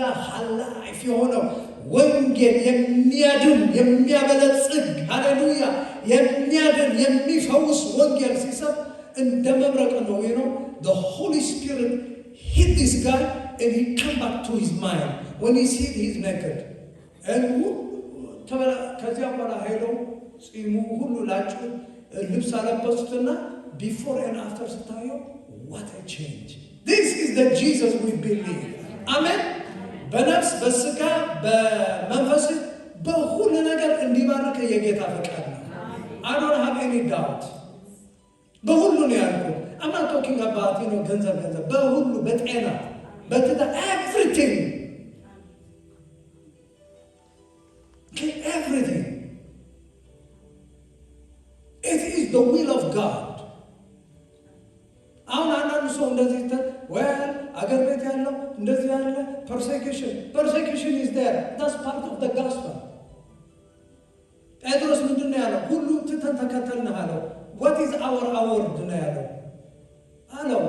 ላይፍ የሆነው ወንጌል የሚያድን የሚያበለጽግ ሃሌሉያ የሚያድን የሚፈውስ ወንጌል ሲሰብ እንደ መብረቅ ነው። the Holy Spirit hit this guy and he come back to his mind when he see he's naked and ከዚያ በኋላ ሄደው ጺሙ ሁሉ ላጩ ልብስ አለበሱትና before and after ስታየው what a change. This is the Jesus we believe. Amen. በነፍስ በስጋ በመንፈስ በሁሉ ነገር እንዲባረክ የጌታ ፈቃድ ነው። I don't have any doubt. በሁሉ ነው ያልኩት። I'm not talking about ገንዘብ በሁሉ በጤና በትዳር everything. Okay, everything. It is the will of God. አሁን አንዳንዱ ሰው እንደዚህ አገር ቤት ያለው እንደዚህ ያለ persecution is there. That's part of the gospel. ጴጥሮስ ምንድን ነው ያለው? ሁሉ ትተን ተከተልንህ አለው። What is our award ነው ያለው አለው።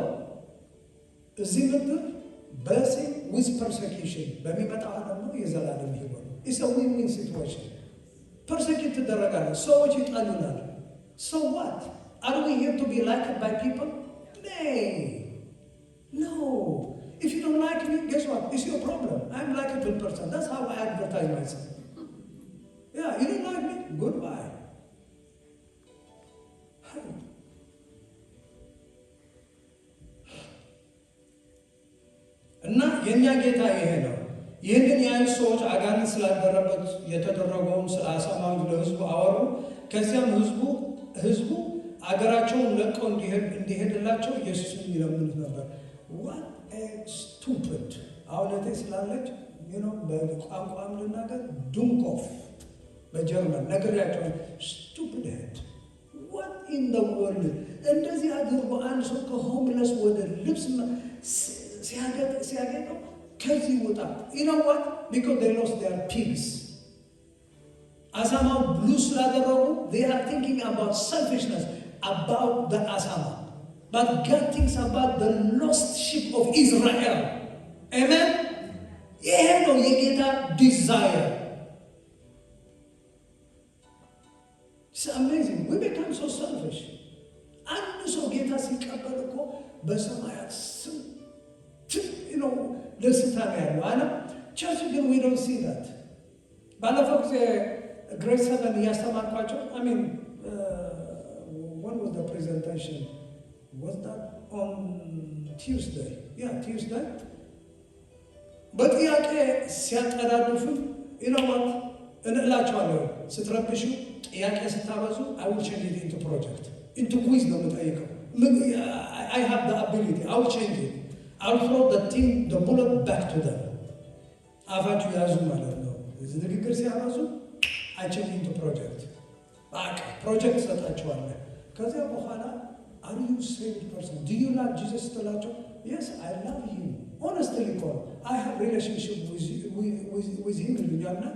እዚህ ምድር blessing with persecution በሚመጣው ደግሞ የዘላለም ሕይወት It's a win-win situation. Persecute ትደረጋለህ፣ ሰዎች ይጠሉናል። So what? Are we here to be liked by people? No. If you don't like me, guess what? It's your problem. I'm a likable person. That's how I advertise myself. Yeah, you don't like me? Goodbye. እና የኛ ጌታ ይሄ ነው። ይህንን ያህል ሰዎች አጋንንት ስላደረበት የተደረገውን ስለ አሳማው ለህዝቡ አወሩ። ከዚያም ህዝቡ አገራቸውን ለቀው እንዲሄድላቸው ኢየሱስን ይለምኑት ነበር። What a stupid! አሁን እቴ ስላለች በቋንቋም ልናገር ዱንኮፍ በጀርመን ነግሬያቸው stupid head. What in the world? እንደዚህ አድርጎ አንድ ሰው ከሆምለስ ወደ ልብስ ሲያገኘው ከዚህ ወጣ። You know what? Because they lost their pigs. አሳማው ብሉ ስላደረጉ they are thinking about selfishness, about the asama. But God thinks about the lost sheep of Israel. Amen? ይሄ ነው የጌታ desire. It's amazing. We become so selfish. አንድ ሰው ጌታ ሲቀበል እኮ በሰማያት ስም ደስታ ነው ያለው አለ። ቸርች ግን we don't see that. ባለፈው ጊዜ ግሬድ 7 እያስተማርኳቸው when was the presentation? Was that on Tuesday? Yeah, Tuesday. በጥያቄ ሲያጠዳድፉ what? እንላቸዋለሁ ስትረብሹ ጥያቄ ስታበዙ I will change it into project. into quiz ነው የምጠይቀው። I have the ability. I will change it. I will throw the bullet back to them. አፋችሁ ያዙ ማለት ነው። እዚህ ንግግር ሲያበዙ I change into project. በቃ ፕሮጀክት ሰጣቸዋለሁ። ከዚያ በኋላ are you saved person? Do you love Jesus ትላቸው? Yes, I love him. Honestly call. I have relationship with him ይሉኛልና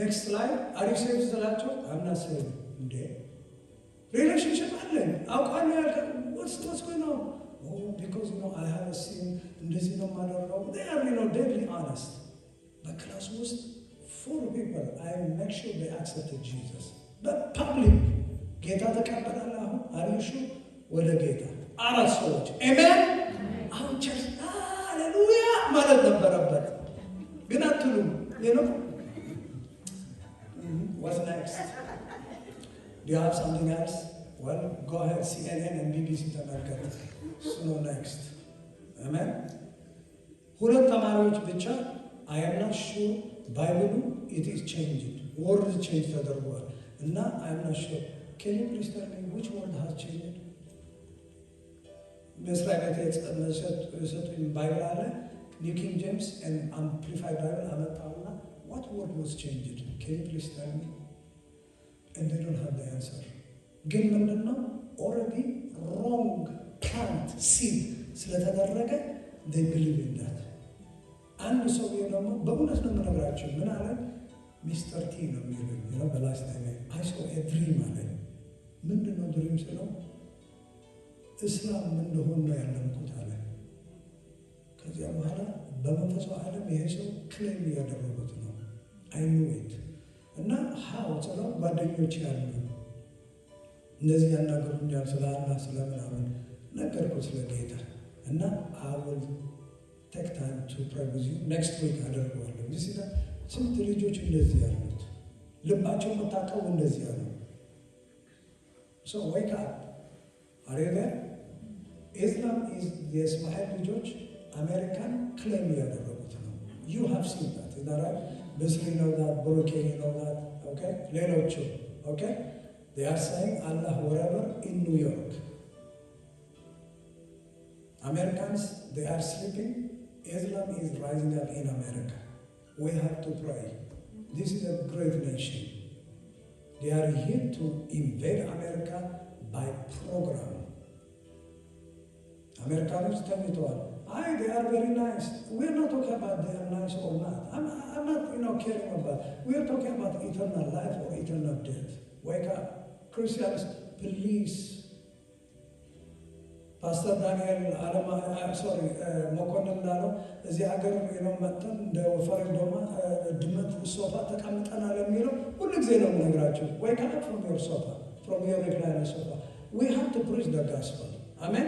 next slide are you saved ትላቸው? I'm not saved. እንዴ relationship አለን አውቃለሁ ያልከ what's going on? Oh, because I have a sin. እንደዚህ ነው የማደርገው። They are deadly honest. በክላስ ውስጥ 4 people I make sure they accepted Jesus. But public ጌታ ተቀበላል። አሁን አሪሹ ወደ ጌታ 4 ሰዎች አሜን። አሁን ቸርች ሃሌሉያ ማለት ነበረበት ግን አትሉም። What's next? Do you have something else? Well, go ahead, CNN and BBC ተመልከቱ። So next. Amen. ሁለት ተማሪዎች ብቻ I am not sure ባይብሉ it is changed. word change ተደርጓል እና I am not sure. Can you please tell me which word has changed? መስሪያ ቤት የሰጡኝ ባይብል አለ New King James and Amplified Bible አመጣውና what word was changed? Can you please tell me? And they don't have the answer. ግን ምንድነው already wrong plant seed ስለተደረገ they believe in that. አንድ ሰው ደግሞ በእውነት ነው የምነግራቸው ምን አለ ሚስተር ቲ ነው የሚሉኝ በላስት ታይም I saw a dream አለ። ምንድነው ድሪም ስለው እስላም እንደሆነ ነው ያለምኩት አለ። ከዚያ በኋላ በመንፈሳዊ ዓለም ይሄ ሰው ክሌም እያደረጉት ነው I knew it. እና how ስለው ጓደኞች ያሉ እንደዚህ ያናገሩኛል ስለ አላህ ስለምናምን ነገርኩት ስለ ጌታ እና I will take time to pray with you next week አደርገዋለሁ። እዚህ ሲታ ስንት ልጆች እንደዚህ ያሉት ልባቸው መታቀው እንደዚህ ያሉ so wake up are you there? Islam is the Ismail ልጆች አሜሪካን ክሌም ያደረጉት ነው። You have seen that, is that right? Basically know that, Burke know that, okay? ሌሎቹ okay? They are saying Allah wherever in New York. Americans, they are sleeping. Islam is rising up in America. We have to pray. This is a great nation. They are here to invade America by program. Americans tell me to all, they are very nice. We are not talking about they are nice or not. I'm not caring about. We are talking about eternal life or eternal death. Wake up. Christians, please. Pastor Daniel መኮንን እንዳለው እዚህ ሀገር መጥተን እንደ ወፈረን ዶማ ድመት ሶፋ ተቀምጠናል የሚለው ሁሉ ጊዜ ነው የምነግራቸው። Wake up from your sofa, from your recliner sofa. We have to preach the gospel. Amen.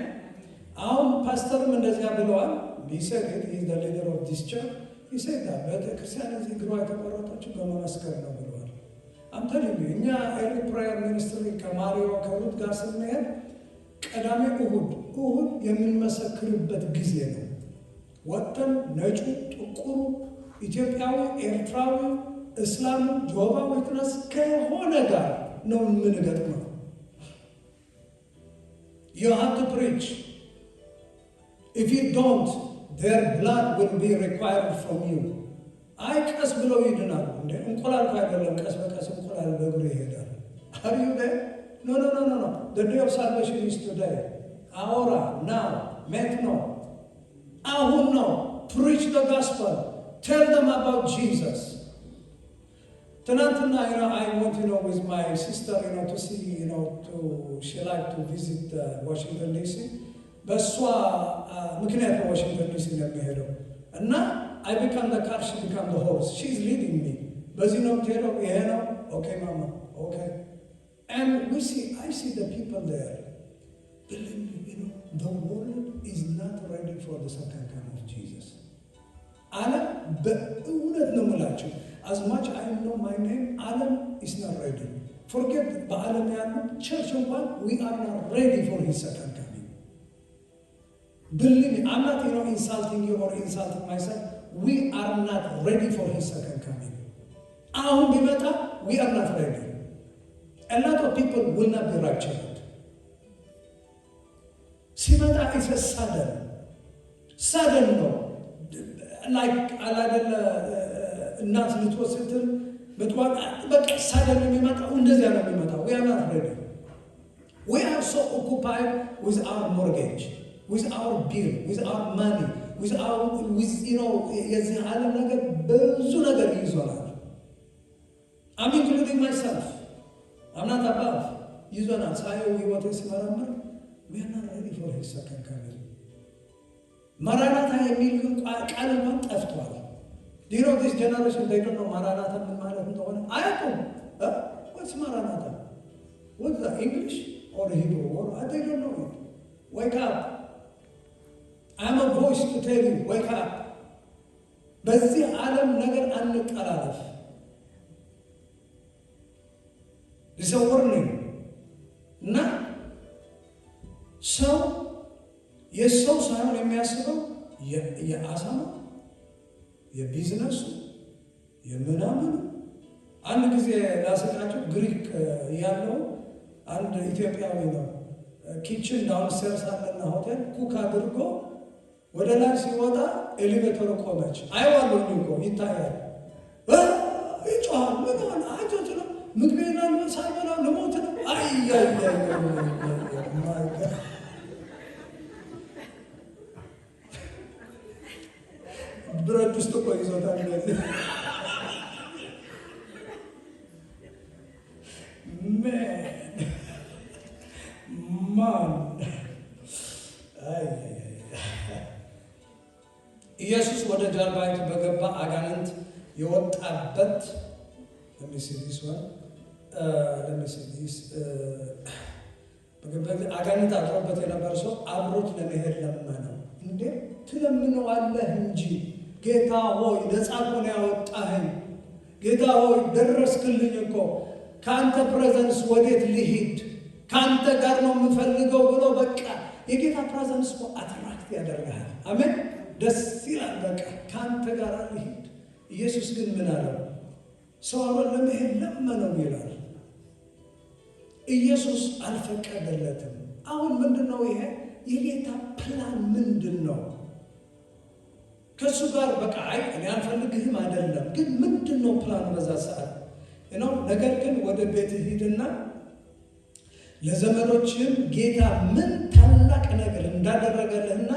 አሁን ፓስተርም እንደዚያ ብለዋል። He said it, he is the leader of this church. He said that ቤተክርስቲያን እዚህ እግሯ የተቆረጠችው በመመስከር ነው ብለዋል። I'm telling you, እኛ ኤርሊ ፕሬየር ሚኒስትሪ ከማሪዮ ከሩት ጋር ስንሄድ ቀዳሜ እሁድ የምንመሰክርበት ጊዜ ነው። ወጥተን ነጩ፣ ጥቁሩ፣ ኢትዮጵያዊ፣ ኤርትራዊ፣ እስላሙ፣ ጆባ ዊትነስ ከሆነ ጋር ነው የምንገጥመው። You have to preach. If you don't, their blood will be required from you. ቀስ ብለው ይድናሉ። እንቁላል አይደለም፣ ቀስ በቀስ እንቁላል በእግሩ ይሄዳል። Are you there? No. The day of salvation is today. Ahora, now, maintenant. Ahun now. Preach the gospel. Tell them about Jesus. Tonight, I went, with my sister, to see, she liked to visit Washington D.C. በእሷ ምክንያት ነው ዋሽንግተን ዲሲ የሚሄደው እና I become the car, she become the horse. She's leading me. በዚህ ነው የምትሄደው፣ ይሄ ነው። Okay, Mama. Okay. And I see the people there. Believe me, the world is not ready for the second coming of Jesus. ዓለም በእውነት ነው የምላችሁ። As much I know my name, ዓለም is not ready. Forget በዓለም ያሉ church እንኳን we are not ready for his second coming. Believe me, I'm not insulting you or insulting myself. We are not ready for his second coming. አሁን ቢመጣ we are not ready. A lot of people will not be raptured. ሲመጣ is a sudden ነው። like አላደለ እናት ልትወስድን በጥዋት በቃ sudden የሚመጣው እንደዚያ ነው የሚመጣው። We are not ready. We are so occupied with our mortgage, with our bill, with our money, with የዚህ ዓለም ነገር ብዙ ነገር ይይዟል። I'm including myself. I'm not above. ይዞናል። ሳየው ህይወቴ ሲመረምር we are not ready for his second coming. ማራናታ የሚል ቃል እንኳን ጠፍቷል። Do you know this generation, they don't know ማራናታ ምን ማለት እንደሆነ አያውቁም። What's ማራናታ? What's that, English or Hebrew? They don't know it. Wake up. I'm a voice to tell you, wake up. በዚህ ዓለም ነገር አንጠላለፍ። This is a warning. እና ሰው የሰው ሳይሆን የሚያስበው የአሳማ የቢዝነሱ የምናምን። አንድ ጊዜ ላስቃቸው፣ ግሪክ ያለው አንድ ኢትዮጵያዊ ነው። ኪችን ዳውንስቴርስ አለና ሆቴል ኩክ አድርጎ ወደ ላይ ሲወጣ ኤሌቬተሩ ቆመች። አይዋለኝ እኮ ይታያል። ይጮሃል። ምን ሆነ? አጆት ነው ምግቤና ሳይበላ ልሞት ነው። ብረት ውስጥ እኮ ይዞታል እንደዚህ ማን ኢየሱስ ወደ ጀርባይቱ በገባ አጋንንት የወጣበት አጋንንት አድሮበት የነበረ ሰው አብሮት ለመሄድ ለመነው። እንዴ ትለምነዋለህ እንጂ ጌታ ሆይ ነፃ እኮ ነው ያወጣኸኝ፣ ጌታ ሆይ ደረስክልኝ እኮ፣ ከአንተ ፕሬዘንስ ወዴት ልሂድ? ከአንተ ጋር ነው የምፈልገው ብሎ በቃ የጌታ ፕሬዘንስ እኮ አትራክት ያደርግሃል። አሜን፣ ደስ ይላል። በቃ ከአንተ ጋር ልሂድ። ኢየሱስ ግን ምን አለው? ሰው አብሮ ለመሄድ ለመነው ይላል። ኢየሱስ አልፈቀደለትም። አሁን ምንድነው ይሄ? የጌታ ፕላን ምንድነው? ከሱ ጋር በቃ አይ እኔ አልፈልግህም አይደለም፣ ግን ምንድነው ፕላኑ በዛ ሰዓት ነው? ነገር ግን ወደ ቤት ሂድና ለዘመዶችም ጌታ ምን ታላቅ ነገር እንዳደረገልህና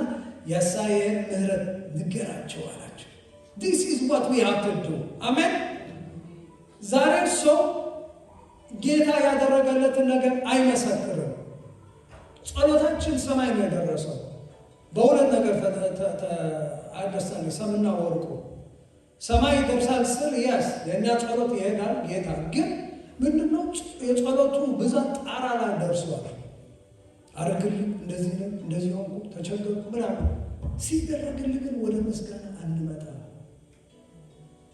ያሳየህን ምሕረት ንገራቸው አላቸው። This is what we have to do. አሜን። ዛሬ ሰው ጌታ ያደረገለትን ነገር አይመሰክርም። ጸሎታችን ሰማይ ነው የደረሰው። በሁለት ነገር አይደርሳል፣ ሰምና ወርቁ። ሰማይ ይደርሳል ስል ያስ የእኛ ጸሎት ይሄዳል። ጌታ ግን ምንድነው የጸሎቱ ብዛት ጣራ ላይ ደርሷል። አርግልኝ፣ እንደዚህ ነው፣ እንደዚህ ሆንኩ፣ ተቸገርኩ ምናምን ሲደረግልህ ግን ወደ ምስጋና አንመጣም።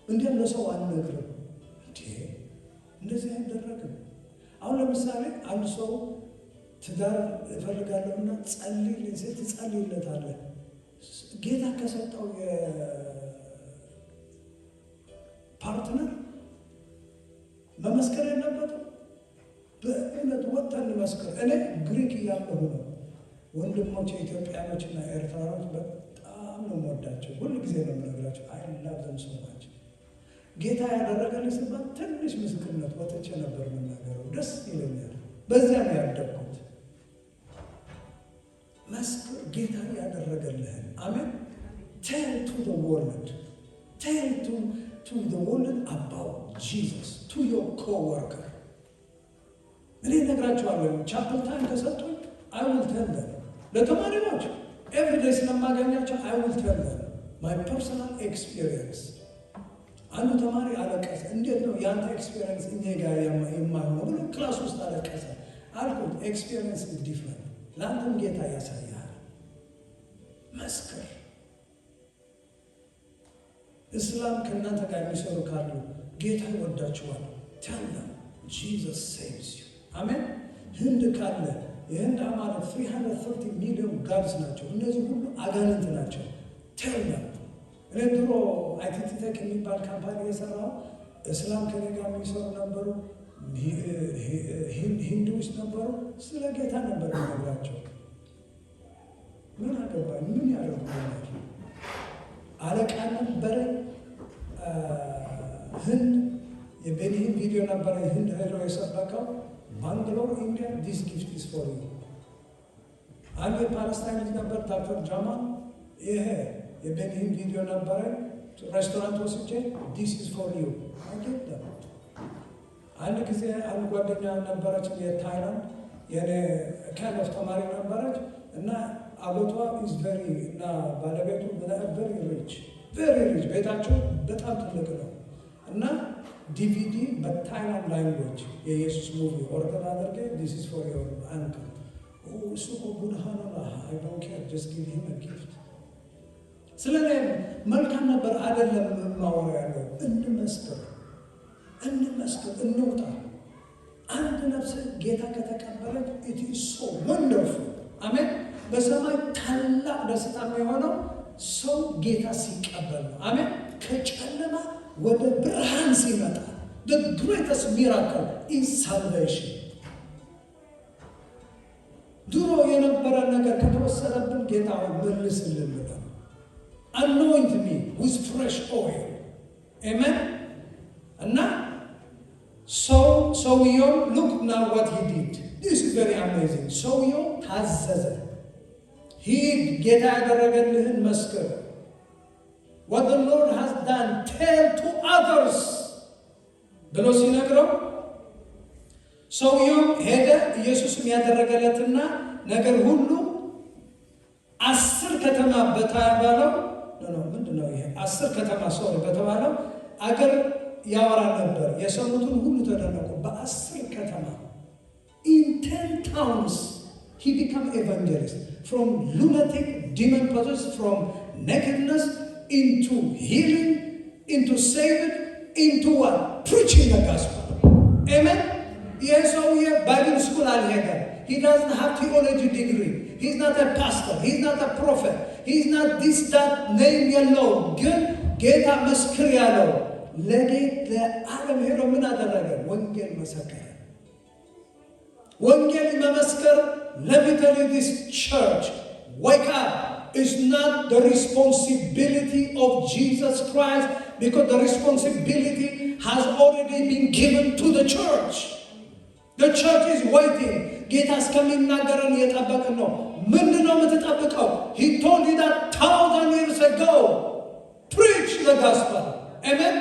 እንዴት ለሰው አንነግርም? እንደዚህ አይደረግም። አሁን ለምሳሌ አንድ ሰው ትዳር እፈልጋለሁና ጸልይልኝ ስትል ትጸልይለታለህ። ጌታ ከሰጠው የፓርትነር መመስከር የለበትም። በእውነት ወጥተን እንመስክር። እኔ ግሪክ እያለሁ ነው ወንድሞች ኢትዮጵያኖችና ኤርትራኖች በጣም ነው የምወዳቸው። ሁሉ ጊዜ ነው የምነግራቸው አይላዘም ሰው ናቸው። ጌታ ያደረገልኝ ስባት ትንሽ ምስክርነት ወጥቼ ነበር የምናገረው። ደስ ይለኛል። በዚያ ነው ያደግኩት። መስክር ጌታ ያደረገልህን። አሜን። ቴል ቱ ዘ ወርልድ ቴል ቱ ዘ ወርልድ አባውት ጂሰስ ቱ ዮር ኮወርከር። እኔ እነግራቸዋለሁ። ቻፕል ታይም ከሰጡኝ አይ ዊል ቴል ዘም። ለተማሪዎች ኤቭሪዴይ ስለማገኛቸው አይ ዊል ቴል ዘም ማይ ፐርሰናል ኤክስፒሪየንስ። አንዱ ተማሪ አለቀሰ። እንዴት ነው ያንተ ኤክስፒሪየንስ እኛ ጋር የማይሆነው ብሎ ክላስ ውስጥ አለቀሰ። አልኩት ኤክስፒሪየንስ ኢዝ ዲፍረንት። ለአንተም ጌታ ያሳያል። መስክር። እስላም ከእናንተ ጋር የሚሰሩ ካሉ ጌታ ይወዳችኋል። ቴል ዘም ጂሰስ ሴቭስ ዩ። አሜን። ህንድ ካለ የህንድ አማለት 330 ሚሊዮን ጋድስ ናቸው። እነዚህ ሁሉ አጋንንት ናቸው። ቴል ዘም። እኔ ድሮ አይቲቲ ቴክ የሚባል ካምፓኒ የሰራው እስላም ከኔ ጋር የሚሰሩ ነበሩ፣ ሂንዱዎች ነበሩ። ስለ ጌታ ነበር የሚነግራቸው። ምን አገባኝ? ምን ያደርጉልኛል? አለቃ ነበረ ህንድ። የቤኒሂን ቪዲዮ ነበረ ህንድ ሄዶ የሰበከው ባንግሎር ኢንዲያ። ዲስ ጊፍት ኢዝ ፎር ዩ። አንድ የፓለስታይን ልጅ ነበር ዶክተር ጃማል። ይሄ የቤኒሂን ቪዲዮ ነበረ። ሬስቶራንት ወስጄ ዲስ ኢዝ ፎር ዩ አጌዳ። አንድ ጊዜ አንድ ጓደኛ ነበረች የታይላንድ የኔ ካይንድ ኦፍ ተማሪ ነበረች እና አጎቷ ኢዝ ቬሪ እና ባለቤቱ ቬሪ ሪች ቤታቸው በጣም ትልቅ ነው እና ዲቪዲ በታይላንድ ላንጉዌጅ የኢየሱስ ሙቪ ኦርደር አድርጌ ዲስ ኢዝ ፎር ዮር አንክል። እሱ ቡድሃ ነው። አይ ዶንት ኬር ጀስት ጊቭ ሂም አ ጊፍት። ስለኔ መልካም ነበር አይደለም የማወራ ያለው። እንመስክር፣ እንውጣ። አንድ ነፍስ ጌታ ከተቀበለች ኢት ኢዝ ሶ ወንደርፉል። አሜን። በሰማይ ታላቅ ደስታ የሚሆነው ሰው ጌታ ሲቀበል ነው። አሜን። ከጨለማ ወደ ብርሃን ሲመጣ the greatest miracle is salvation። ድሮ የነበረ ነገር ከተወሰደብን ጌታ መልስልን ብለን anoint me with fresh oil. Amen። እና ሰውየው look now what he did. This is very amazing። ሰውየው ታዘዘ። ሂድ ጌታ ያደረገልህን መስክር። What the Lord has done tell to others ብሎ ሲነግረው ሰውየው ሄደ። ኢየሱስም ያደረገለትና ነገር ሁሉ 10 ከተማ በተባለው ምንድነው ይሄ 10 ከተማ ሰው በተባለው አገር ያወራ ነበር። የሰሙትን ሁሉ ተደነቁ። በ10 ከተማ in 10 towns he became evangelist, from lunatic, demon possessed, from nakedness into healing, into saving, into what? Preaching the gospel. Amen. Yes, oh yeah, Bible school alheadem. He doesn't have theology degree. He's not a pastor. He's not a prophet. He's not this, that, name yellow. ግን ጌታ መስክር ያለው ለዓለም ሄዶ ምን አደረገ? ወንጌል መሰከረ። ወንጌል መመስከር let me tell you this church, wake up. It's not the responsibility of Jesus Christ, because the responsibility has already been given to the church. The church is waiting. ጌታ እስከሚናገረን እየጠበቅን ነው። ምንድን ነው የምትጠብቀው? He told you that 1,000 years ago. Preach the gospel. Amen.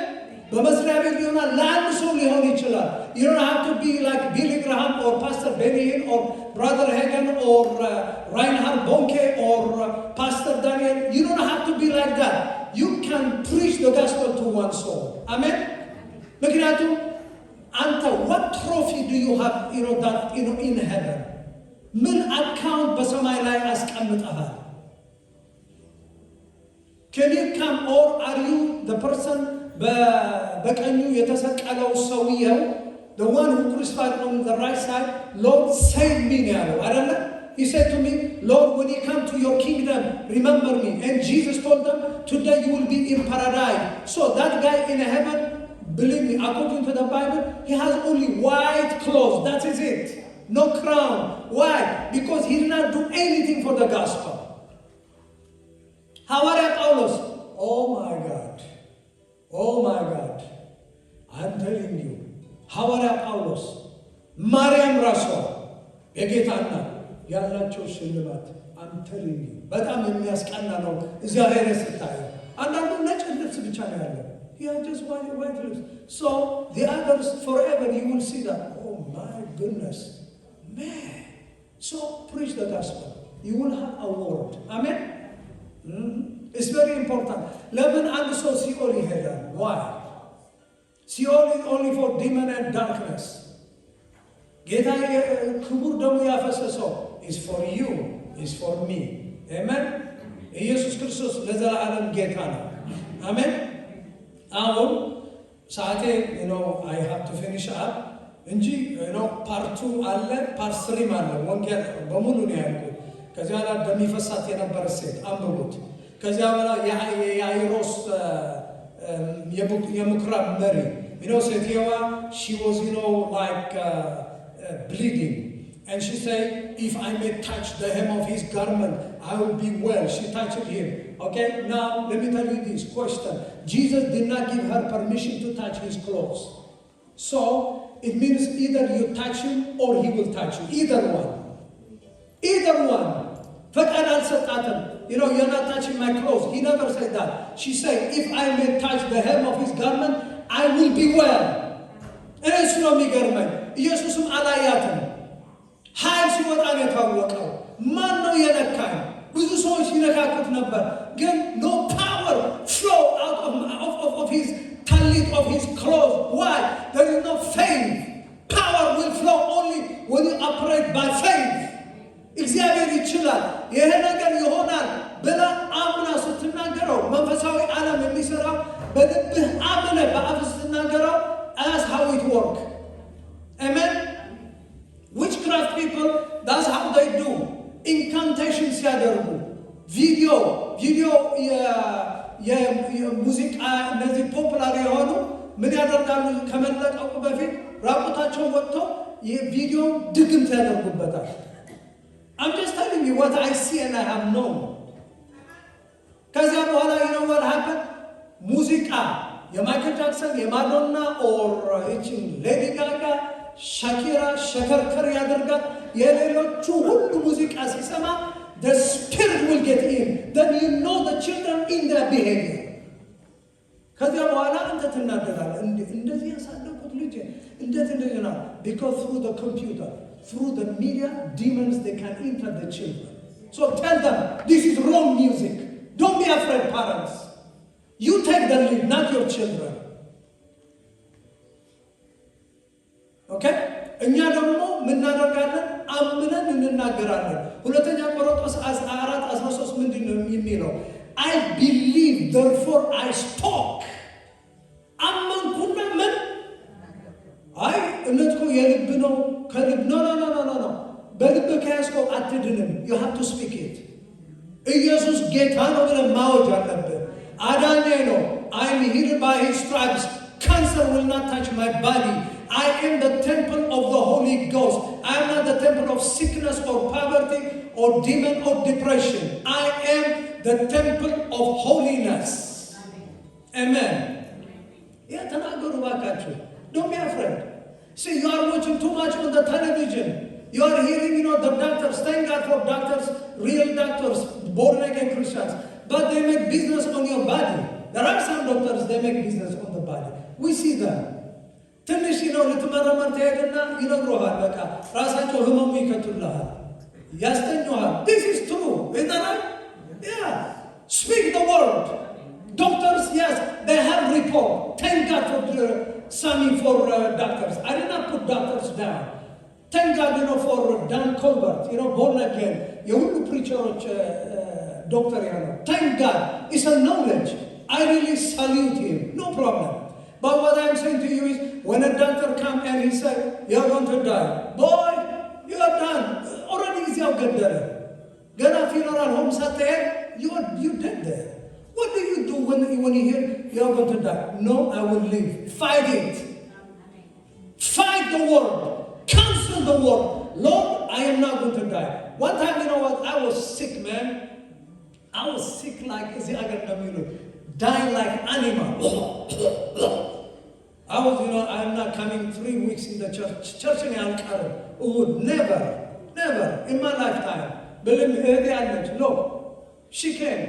በመስሪያ ቤት ሊሆናል፣ ለአንድ ሰው ሊሆን ይችላል። You don't have to be like Billy Graham or Pastor Benny Hinn or Brother Hagin or Reinhard Bonke or Pastor Daniel. You don't have to be like that. You can preach the gospel to one soul. Amen. ምክንያቱም አንተ what trophy do you have, that in heaven? ምን አካውንት በሰማይ ላይ አስቀምጠሃል? Can you come, or are you the person በቀኙ የተሰቀለው ሰውየው, the one who crucified on the right side? Lord, save me ያለው አይደለ? He said to me, Lord, when you come to your kingdom, remember me. And Jesus told them, today you will be in paradise. So that guy in heaven, believe me, according to the Bible, he has only white clothes. That is it. No crown. Why? Because he did not do anything for the gospel. ሐዋርያ ጳውሎስ, oh my God, I'm telling you, ሐዋርያ ጳውሎስ ማርያም ራሷ የጌታ እናት ያላቸው ሽልማት I'm telling you በጣም የሚያስቀና ነው። እዚያ ላይ ስታየው አንዳንዱ ነጭ ልብስ ብቻ ነው ያለው። Yeah, just white lips. So the others forever you will see that. Oh my goodness, man. So preach the gospel. You will have a word. Amen. It's very important. ለምን አንድ ሰው ሲኦል ይሄዳል? Why? ሲኦል is only for demon and darkness. ጌታ ክቡር ደሙ ያፈሰሰው is for you, is for me. Amen. ኢየሱስ ክርስቶስ ለዘላለም ጌታ ነው። አሜን። አሁን ሰዓቴ I have to finish up እንጂ ፓርት 2 አለ፣ ፓርት 3 አለ። ወንጌል በሙሉ ነው ያልኩት። ከዚያ ላይ እንደሚፈሳት የነበረ ሴት አንብቡት። ከዚያ በኋላ የአይሮስ የምኩራብ መሪ ሴትየዋ she was like bleeding, and she said, if I may touch the hem of his garment, I will be well. She touched him. Okay, now let me tell you this question. Jesus did not give her permission to touch his clothes. So it means either you touch him or he will touch you. Either one. ፈቃድ አልሰጣትም። you're not touching my clothes. He never said that. She said, if I may touch the hem of his garment, I will be well. እሱ ነው የሚገርመኝ። ኢየሱስም አላያትም። ኃይል ሲወጣ ነው የታወቀው። ማን ነው የነካኝ? ብዙ ሰዎች ሲነካኩት ነበር፣ ግን no power flow out of his talit, of his clothes. Why? There is no faith. Power will flow only when you operate by faith. እግዚአብሔር ይችላል፣ ይሄ ነገር ይሆናል ብላ አምና ስትናገረው፣ መንፈሳዊ ዓለም የሚሰራው በልብህ አምነህ በአፍህ ስትናገረው። That's how it works. Amen. Witchcraft people, that's how they do. Incantation ሲያደርጉ ቪዲዮ የሙዚቃ እነዚህ ፖፑላር የሆኑ ምን ያደርጋሉ? ከመለቀቁ በፊት ራቁታቸውን ወጥተው የቪዲዮ ድግምት ያደርጉበታል። I'm just telling you what I see and I have known. ከዚያ በኋላ what happened? ሙዚቃ የማይክል ጃክሰን የማዶና ኦር ሌዲ ጋጋ ሻኪራ ሸከርከር ያደርጋት የሌሎቹ ሁሉ ሙዚቃ ሲሰማ the spirit will get in. Then you know the children in their behavior. ከዚያ በኋላ አንተ ትናደዳለህ። እንደዚህ ያሳደጉት ልጅ እንዴት እንደዚህ ነው? Because through the computer, through the media, demons, they can enter the children. So tell them, this is wrong music. Don't be afraid, parents. You take the lead, not your children. እንናገራለን። ሁለተኛ ቆሮንቶስ 4:13 ምንድን ነው የሚለው? I believe therefore I spoke። አመንኩና ምን? አይ እምነት እኮ የልብ ነው ከልብ ኖ በልብ ከያዝከው አትድንም። you have to speak it። ኢየሱስ ጌታ ነው ብለህ ማወጅ አለብህ። አዳኜ ነው። I'm healed by his stripes. Cancer will not touch my body. I am the temple of the Holy Ghost. I am not the temple of sickness or poverty or demon or depression. I am the temple of holiness. Amen. Yeah, ተናገሩ ባካችሁ። Don't be afraid. See, you are watching too much on the television. You are hearing, the doctors. Thank God for doctors, real doctors, born-again Christians. But they make business on your body. There are some doctors, they make business on the body. We see that. ትንሽ ልትመረመር ትሄድና ይነግሩሃል። በቃ ራሳቸው ህመሙ ይከቱልሃል፣ ያስተኙሃል። This is true. Is that right? Yeah. Speak the word. Doctors, yes, they have report. Thank God for doctors. I did not put doctors down. Thank God, for Dan Colbert, born again. የሁሉ ፕሪቸሮች ዶክተር ያለው thank God. It's a knowledge. I really salute him. No problem. But what I'm saying to you is, when a doctor comes and he says, you're going to die. Boy, you are done. Already is your good day. Gonna funeral home Saturday, you dead there. What do you do when you hear you're going to die? No, I will live. Fight it. Fight the world. Cancel the world. Lord, I am not going to die. One time, I was sick, man. I was sick like, dying like animal. I was, I'm not coming 3 weeks in the church. Church in Ankara. Would never in my lifetime. Believe me, look, she came.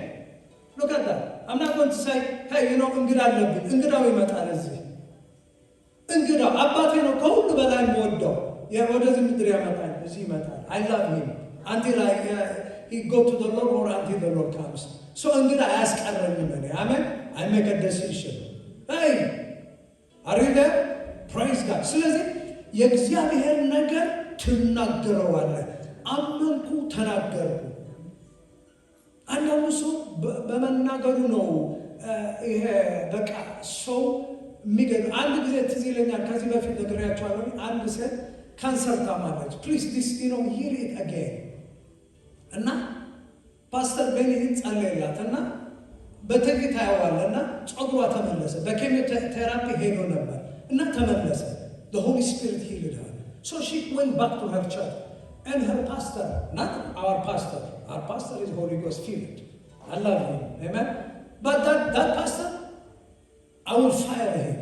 Look at that. I'm not going to say, hey, እንግዳ አለብኝ። እንግዳው ይመጣል እዚህ። እንግዳው አባቴ ነው ከሁሉ በላይ የምወደው። ወደዚህ ምድር ያመጣል፣ እዚህ ይመጣል። I love him until he go to the Lord or until the Lord comes. So እንግዳ አያስቀረኝም እኔ። አሜን። I make a decision. Hey, are you there? Praise God. ስለዚህ የእግዚአብሔር ነገር ትናገረዋለህ። አመንኩ፣ ተናገርኩ። አንዳንዱ ሰው በመናገሩ ነው ይሄ በቃ ሰው የሚገርም። አንድ ጊዜ ትዝ ይለኛል፣ ከዚህ በፊት ነግሬያቸዋለሁ። አንድ ሴት ካንሰር ታማለች። ፕሊዝ ዲስ ሂር ኢት አጌን እና ፓስተር ቤኒን ጸለየላት እና በቲቪ ታየዋለህ እና ጸጉሯ ተመለሰ። በኬሞቴራፒ ሄዶ ነበር እና ተመለሰ። the Holy Spirit healed her. So she went back to her church and her pastor, not our pastor is Holy Ghost filled. I love him. Amen. But that pastor, I will fire him.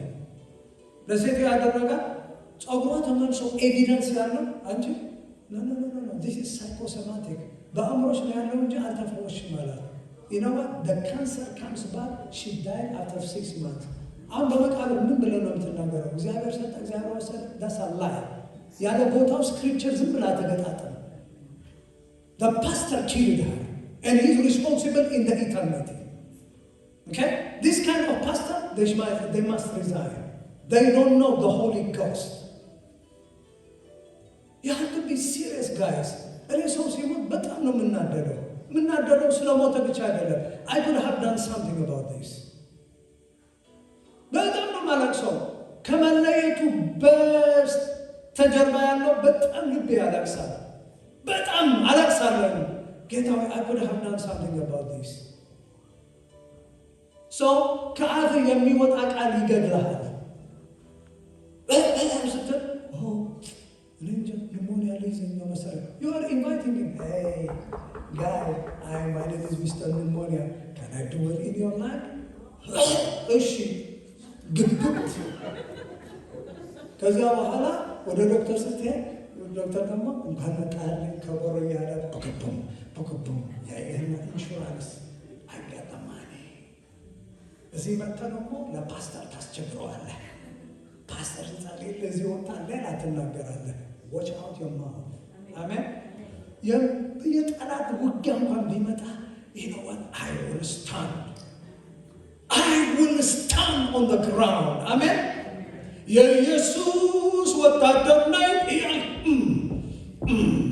ለሴት ያደረጋ ጸጉሯ ተመልሶ ኤቪደንስ ያለው አንቺ no this is psychosomatic. በአእምሮሽ ነው ያለው እንጂ አልተፈወሽም ማለት። You know what? The cancer comes back. She died after 6 months. አሁን በመቃሉ ምን ብለን ነው የምትናገረው? እግዚአብሔር ሰጠ፣ እግዚአብሔር ወሰደ። that's a lie. ያለ ቦታው ስክሪፕቸር ዝም ብላ ተገጣጠመ። The pastor killed her and he's responsible in the eternity. Okay? This kind of pastor, they must resign. They don't know the Holy Ghost. You have to be serious, guys. እኔ ሰው ሲሞት በጣም ነው የምናደደው ስለሞተ ብቻ አይደለም። I could have done something about this. በጣም ነው ማለቅሰው። ከመለየቱ በስተጀርባ ያለው በጣም ልቤ ያለቅሳል። በጣም አለቅሳለሁ። ጌታ ሆይ I could have done something about this. So ከአፍ የሚወጣ ቃል ይገድልሃል። ስትል pneumonia losing your muscle. You are inviting him. Hey, guy, I invited this Mr. Pneumonia. Can I do it in your life? እሺ ግብት ከዚያ በኋላ ወደ ዶክተር ስትሄድ ዶክተር ደግሞ እንኳን መጣልኝ ከበሮ ያለ በከበም ያየህና ኢንሹራንስ አጋጠማኔ እዚህ መጥተህ ደግሞ ለፓስተር ታስቸግረዋለህ። ፓስተር ዛሬ ለዚህ ወጣ ሌላ ትናገራለህ። watch out your mouth. አሜን። የጠላት ውጊያ እንኳን ቢመጣ you know what? I will stand on the ground. Amen. የኢየሱስ ወታደር ነኝ።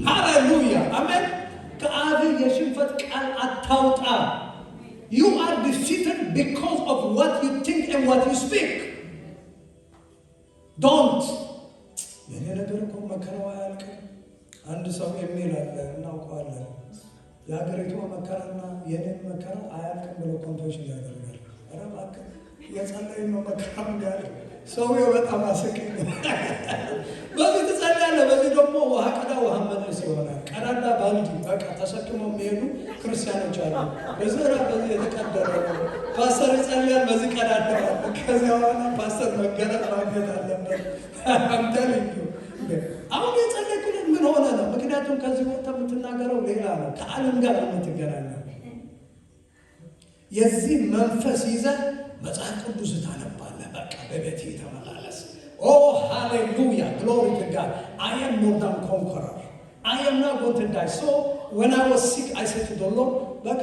ሃሌሉያ አታውጣ። You are defeated because of what you think and what you speak. Don't. የኔ ነገር እኮ መከራው አያልቅም። አንድ ሰው የሚል አለ እናውቀዋለን። የሀገሪቱ መከራና የኔን መከራ አያልቅም ብሎ ኮንፌሽን ያደርጋል። ኧረ እባክህ የጸለይን ነው መከራም ጋር ሰውዬው በጣም አስቂኝ ነው። በዚህ ትጸልያለህ፣ በዚህ ደግሞ ውሃ ቀዳ ውሃ መልስ ይሆናል። ቀዳዳ ባልዲ በቃ ተሸክመው የሚሄዱ ክርስቲያኖች አሉ። በዚህ የተቀደረ ነው። ፓስተር ይጸልያል፣ በዚህ ቀዳዳ ከዚያ በኋላ ፓስተር መገለጥ ማግኘት አለበት። አምታልኝ አሁን የጸለይኩልን ምን ሆነ ነው? ምክንያቱም ከዚህ ወጥተህ የምትናገረው ሌላ ነው። ከዓለም ጋር የምትገናኘው የዚህ መንፈስ ይዘህ መጽሐፍ ቅዱስ ታነባለህ። በቃ በቤት ተመላለስ። ኦ ሃሌሉያ ግሎሪ ቱ ጋድ አይ አም ሞር ዳን ኮንኮረር አይ አም ናት ጎይንግ ቱ ዳይ ሶ when I was sick I said to the Lord በቃ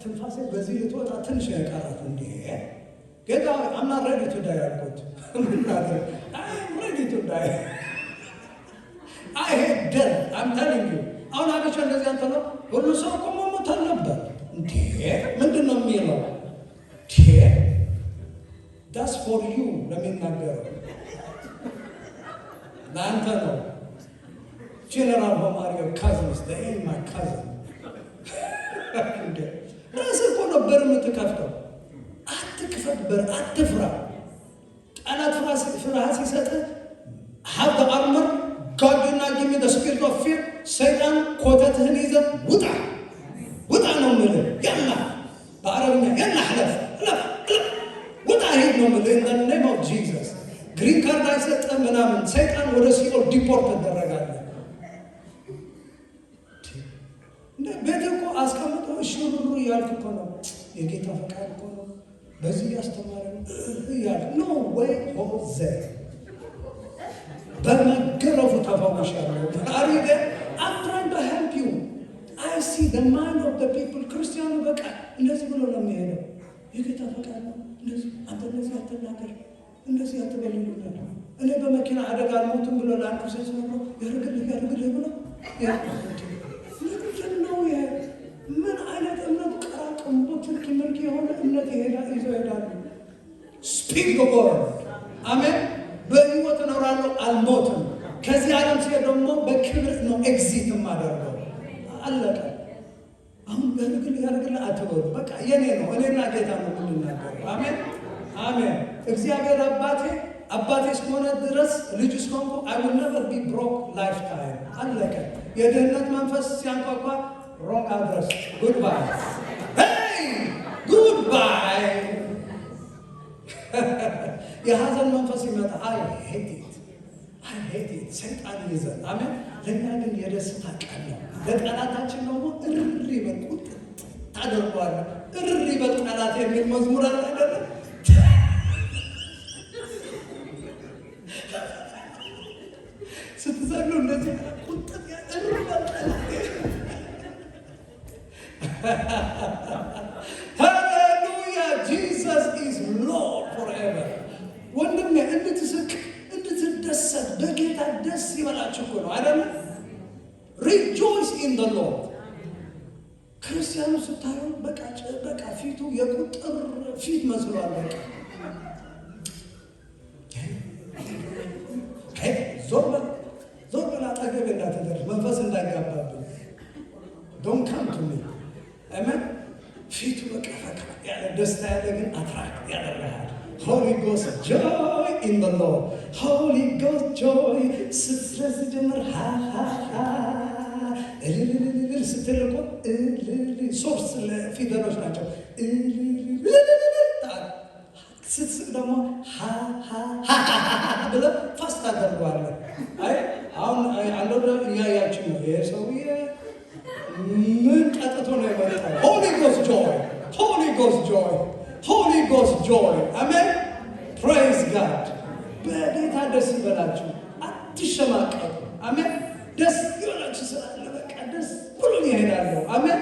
ትንፋሴ በዚህ ልትወጣ ትንሽ የቀራት እንዴ ጌታ I'm not ready to die አልኩት። I am ready to die. I hate death. I'm telling you. አሁን አብቻ እንደዚህ አንተ ነው ሁሉ ሰው እኮ መሞት አለበት እንዴ ምንድን ነው የሚለው? That's for you. ለሚናገረው ለአንተ ነው። General Mario cousins, they ain't my cousin. ራስህ እኮ ነበር የምትከፍተው። አትክፈት በር፣ አትፍራ። ጠላት ፍርሃት ሲሰጥህ have the armor. God did not give me the spirit of fear. ሰይጣን ኮተትህን ይዘህ ውጣ ውጣ ነው የምልህ። ያላ በአረብኛ ያላ ሐለፍ ውጣ ሄድ ነው የምልህ። in the name of Jesus. ግሪን ካርድ አይሰጥህም ምናምን። ሰይጣን ወደ ሲኦል ዲፖርት ተደረጋለህ። ቤት እኮ አስቀምጦ እሺ ብሩ እያልክ እኮ ነው። የጌታ ፈቃድ እኮ ነው። በዚህ ያስተማረ እያልክ ነው ወይ ሆዘ በመገረፉ ተፈውሻለሁ። አሪደ I'm trying to help you. I see the mind of the people. ክርስቲያኑ በቃ እንደዚህ ብሎ ነው የሚሄደው። የጌታ ፈቃድ ነው። እንደዚህ አንተ እንደዚህ አትናገር፣ እንደዚህ አትበልልኝ። እኔ በመኪና አደጋ አልሞትም ብሎ ለአንዱ ሴት ነው ያርግልህ ብሎ ምን አይነት እምነት ቀራቅንቦ ትርኪ ምርኪ የሆነ እምነት ይዘው ይሄዳሉ። ስፒክ ዘ ወርድ አሜን። በሕይወት እኖራለሁ አልሞትም። ከዚህ ዓለም ሲሄድ ደግሞ በክብር ነው ኤግዚት የማደርገው። አለቀ። አሁን ያርግልህ አትበሉ። በቃ የኔ ነው። እኔና ጌታ ነው የምንናገረው። አሜን አሜን። እግዚአብሔር አባቴ እስከሆነ ድረስ ልጅ እስከሆንኩ I will never be broke lifetime። አለቀ። የድህነት መንፈስ ሲያንኳኳ wrong address. Goodbye. Hey! Goodbye. የሐዘን መንፈስ ይመጣ። I hate it. ሰይጣን ይዘን አሜን። ለእኛ ግን የደስታ ቀን ነው። ለጠላታችን ደግሞ እሪ በቁጥ ታደርገዋለህ። እሪ በጠላት የሚል መዝሙር አለ አይደለም? ስትዘሉ እንደዚህ ቁጥ እሪ በጠላት Hallelujah. Jesus is Lord forever. ወንድሜ እንድትስቅ እንድትደሰት በጌታ ደስ ይበላችሁ እኮ ነው አይደል? Rejoice in the Lord. ክርስቲያኑ ስታዩ በቃ ፊቱ የቁጥር ፊት መስሏል። በቃ ዞር በል አጠገቤ እንዳትደርስ መንፈስ እንዳይጋባብን። Don't come to me. አሜን። ፊቱ በቃ ፈካ ያለ ደስታ ያለ ግን አትራክት ያደርጋል። Holy Ghost joy in the Lord. Holy Ghost joy ስትጀምር ስትል እኮ ሶስት ፊደሎች ናቸው። ስትስቅ ደግሞ ብለህ ፋስት ታደርገዋለህ። አይ አሁን አንዱ እያያችሁ ነው ይሄ ሰውዬ ምን ጠጥቶ ነው የመጣው? Holy Ghost joy, Holy Ghost joy, Holy Ghost joy. አሜን። Praise God. በጌታ ደስ ይበላችሁ፣ አትሸማቀቁ። አሜን። ደስ ይበላችሁ ስላለ በቃ ደስ ብሎ ይሄዳለሁ። አሜን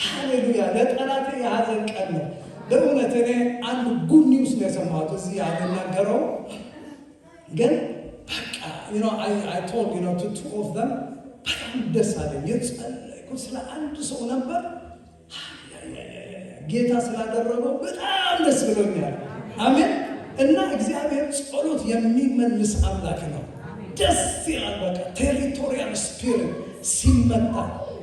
ሃሌሉያ። ለጠላቴ የሐዘን ቀን ነው። በእውነት እኔ አንድ ጉድ ኒውስ ነው የሰማሁት። እዚህ ያልናገረው ግን በቃ I told to two of them በጣም ደስ አለኝ። የጸለይኩት ስለ አንድ ሰው ነበር። ጌታ ስላደረገው በጣም ደስ ብሎኛል። አሜን። እና እግዚአብሔር ጸሎት የሚመልስ አምላክ ነው። ደስ ይላል። በቃ ቴሪቶሪያል ስፒሪት ሲመታ፣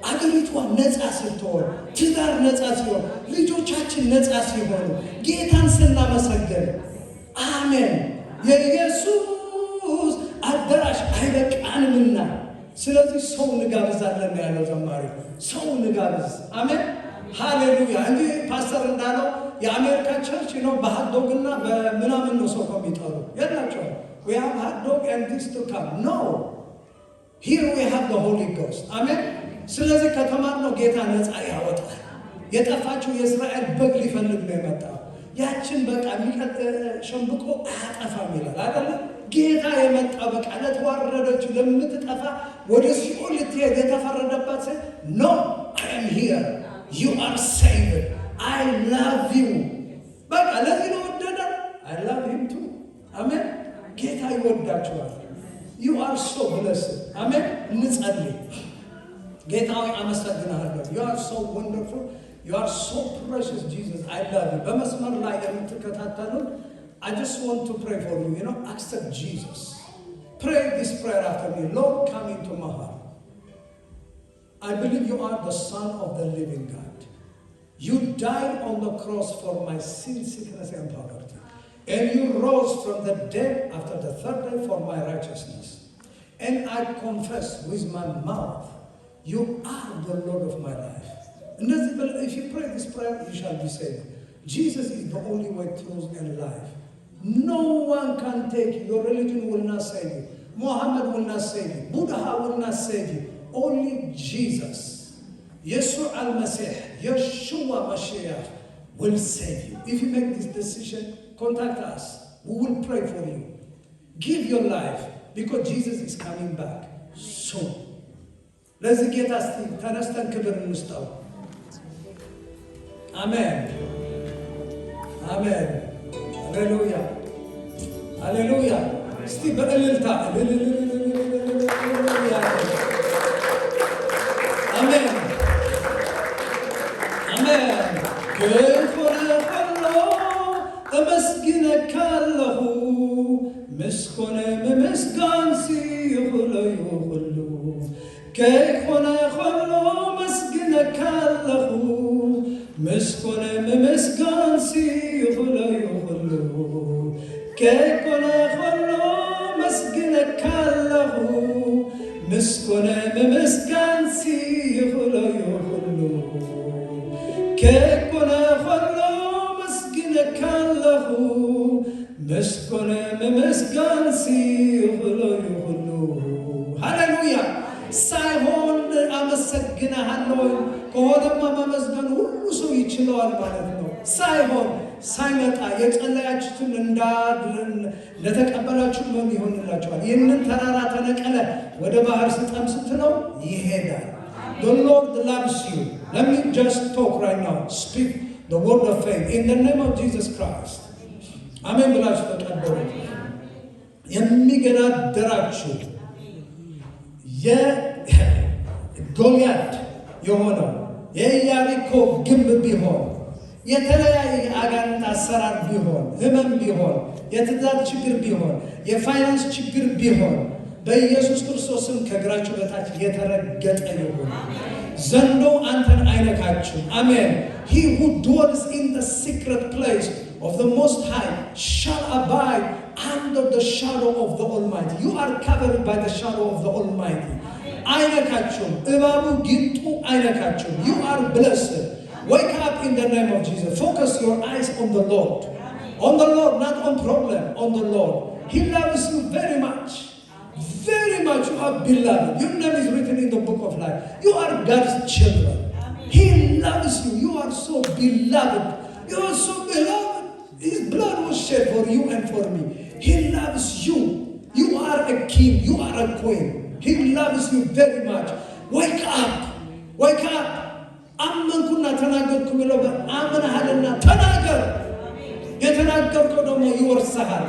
አገሪቷ ነፃ ስትሆን፣ ትዳር ነፃ ሲሆን፣ ልጆቻችን ነፃ ሲሆኑ፣ ጌታን ስናመሰግን፣ አሜን። የኢየሱስ አዳራሽ አይበቃንምና ስለዚህ ሰው እንጋብዛለን ያለው ዘማሪ። ሰው እንጋብዝ። አሜን ሃሌሉያ። እንዲህ ፓስተር እንዳለው የአሜሪካ ቸርች ነው በሃትዶግና በምናምን ነው ሰው ከሚጠሩ የላቸው። we have hot dog and this to come. No, here we have the Holy Ghost. አሜን። ስለዚህ ከተማርነው ጌታ ነፃ ያወጣል። የጠፋችው የእስራኤል በግ ሊፈልግ ነው የመጣው። ያችን በቃ ሸምብቆ አያጠፋም ይላል አይደለ? ጌታ የመጣ በቃ ለተዋረደችው ለምትጠፋ ወደ ሲኦል ልትሄድ የተፈረደባት ሴት ኖ I am here, you are saved, I love you። በቃ ለዚህ ነው ወደደ። I love him too። አሜን። ጌታ ይወዳችኋል። you are so blessed። አሜን። እንጸልይ። ጌታ ሆይ አመሰግናለሁ። you are so wonderful, you are so precious Jesus, I love you። በመስመር ላይ የምትከታተሉት I just want to pray for you. You know, accept Jesus. Pray this prayer after me. Lord, come into my heart. I believe you are the Son of the living God. You died on the cross for my sin, sickness, and poverty. And you rose from the dead after the third day for my righteousness. And I confess with my mouth, you are the Lord of my life. And if you pray this prayer, you shall be saved. Jesus is the only way, truth, and life. No one can take you. Your religion will not save you. Muhammad will not save you. Buddha will not save you. Only Jesus, Yeshua al-Masih, Yeshua Mashiach will save you. If you make this decision, contact us. We will pray for you. Give your life because Jesus is coming back soon. Let's get us ተነስተን ክብር እንስጠው። አሜን አሜን። ሃሌሉያ ሃሌሉያ። እስቲ በእልልታ አሜን አሜን። ክፉን ሁሉ አመስግነካለሁ፣ ምስጋና ምስጋና ሲሁለዩ ሁሉ ክፉን ሁሉ አመስግነካለሁ፣ ምስጋና ምስጋና ሲሁለዩ ሁሉ ክፉን ሁሉ አመስግነካለሁ፣ ምስጋና ምስጋና ሲሁለዩ ሁሉ ክፉን ሁሉ አመስግነካለሁ፣ ምስጋና ምስጋና ሲሁለዩ ሁሉ። ሃሌሉያ። ሳይሆን አመሰግናለሁ ከሆነማ ማመስገን ሁሉ ሰው ይችላል ማለት ነው። ሳይሆን ሳይመጣ የጸለያችሁትን እንደተቀበላችሁ ምን ይሆንላችኋል? ይህንን ተራራ ተነቀለ ወደ ባህር ስጠም ስትለው ይሄዳል። The Lord loves you. Let me just talk right now. Speak the word of faith in the name of Jesus Christ. አሜን ብላችሁ ተቀበሉት። የሚገዳደራችሁ የጎልያድ የሆነው የኢያሪኮ ግንብ ቢሆን፣ የተለያየ አጋንንት አሰራር ቢሆን፣ ህመም ቢሆን፣ የትዳር ችግር ቢሆን፣ የፋይናንስ ችግር ቢሆን በኢየሱስ ክርስቶስም ከእግራችሁ በታች የተረገጠ ይሁን። ዘንዶ አንተን አይነካችሁም። አሜን። He who dwells in the secret place of the Most High shall abide under the shadow of the Almighty. You are covered by the shadow of the Almighty. አይነካችሁም። እባቡ ጊንጡ አይነካችሁም። You are blessed. Wake up in the name of Jesus. Focus your eyes on the Lord. On the Lord, not on problem. On the Lord. He loves you very much. Very much. You are beloved. Your name is written in the book of life. You are God's children. He loves you. You are so beloved. You are so beloved. His blood was shed for you and for me. He loves you. You are a king. You are a queen. He loves you very much. Wake up. Wake up. አመንኩና ተናገርኩ ብለው አምነሃልና ተናገር። የተናገርከው ደግሞ ይወርሰሃል።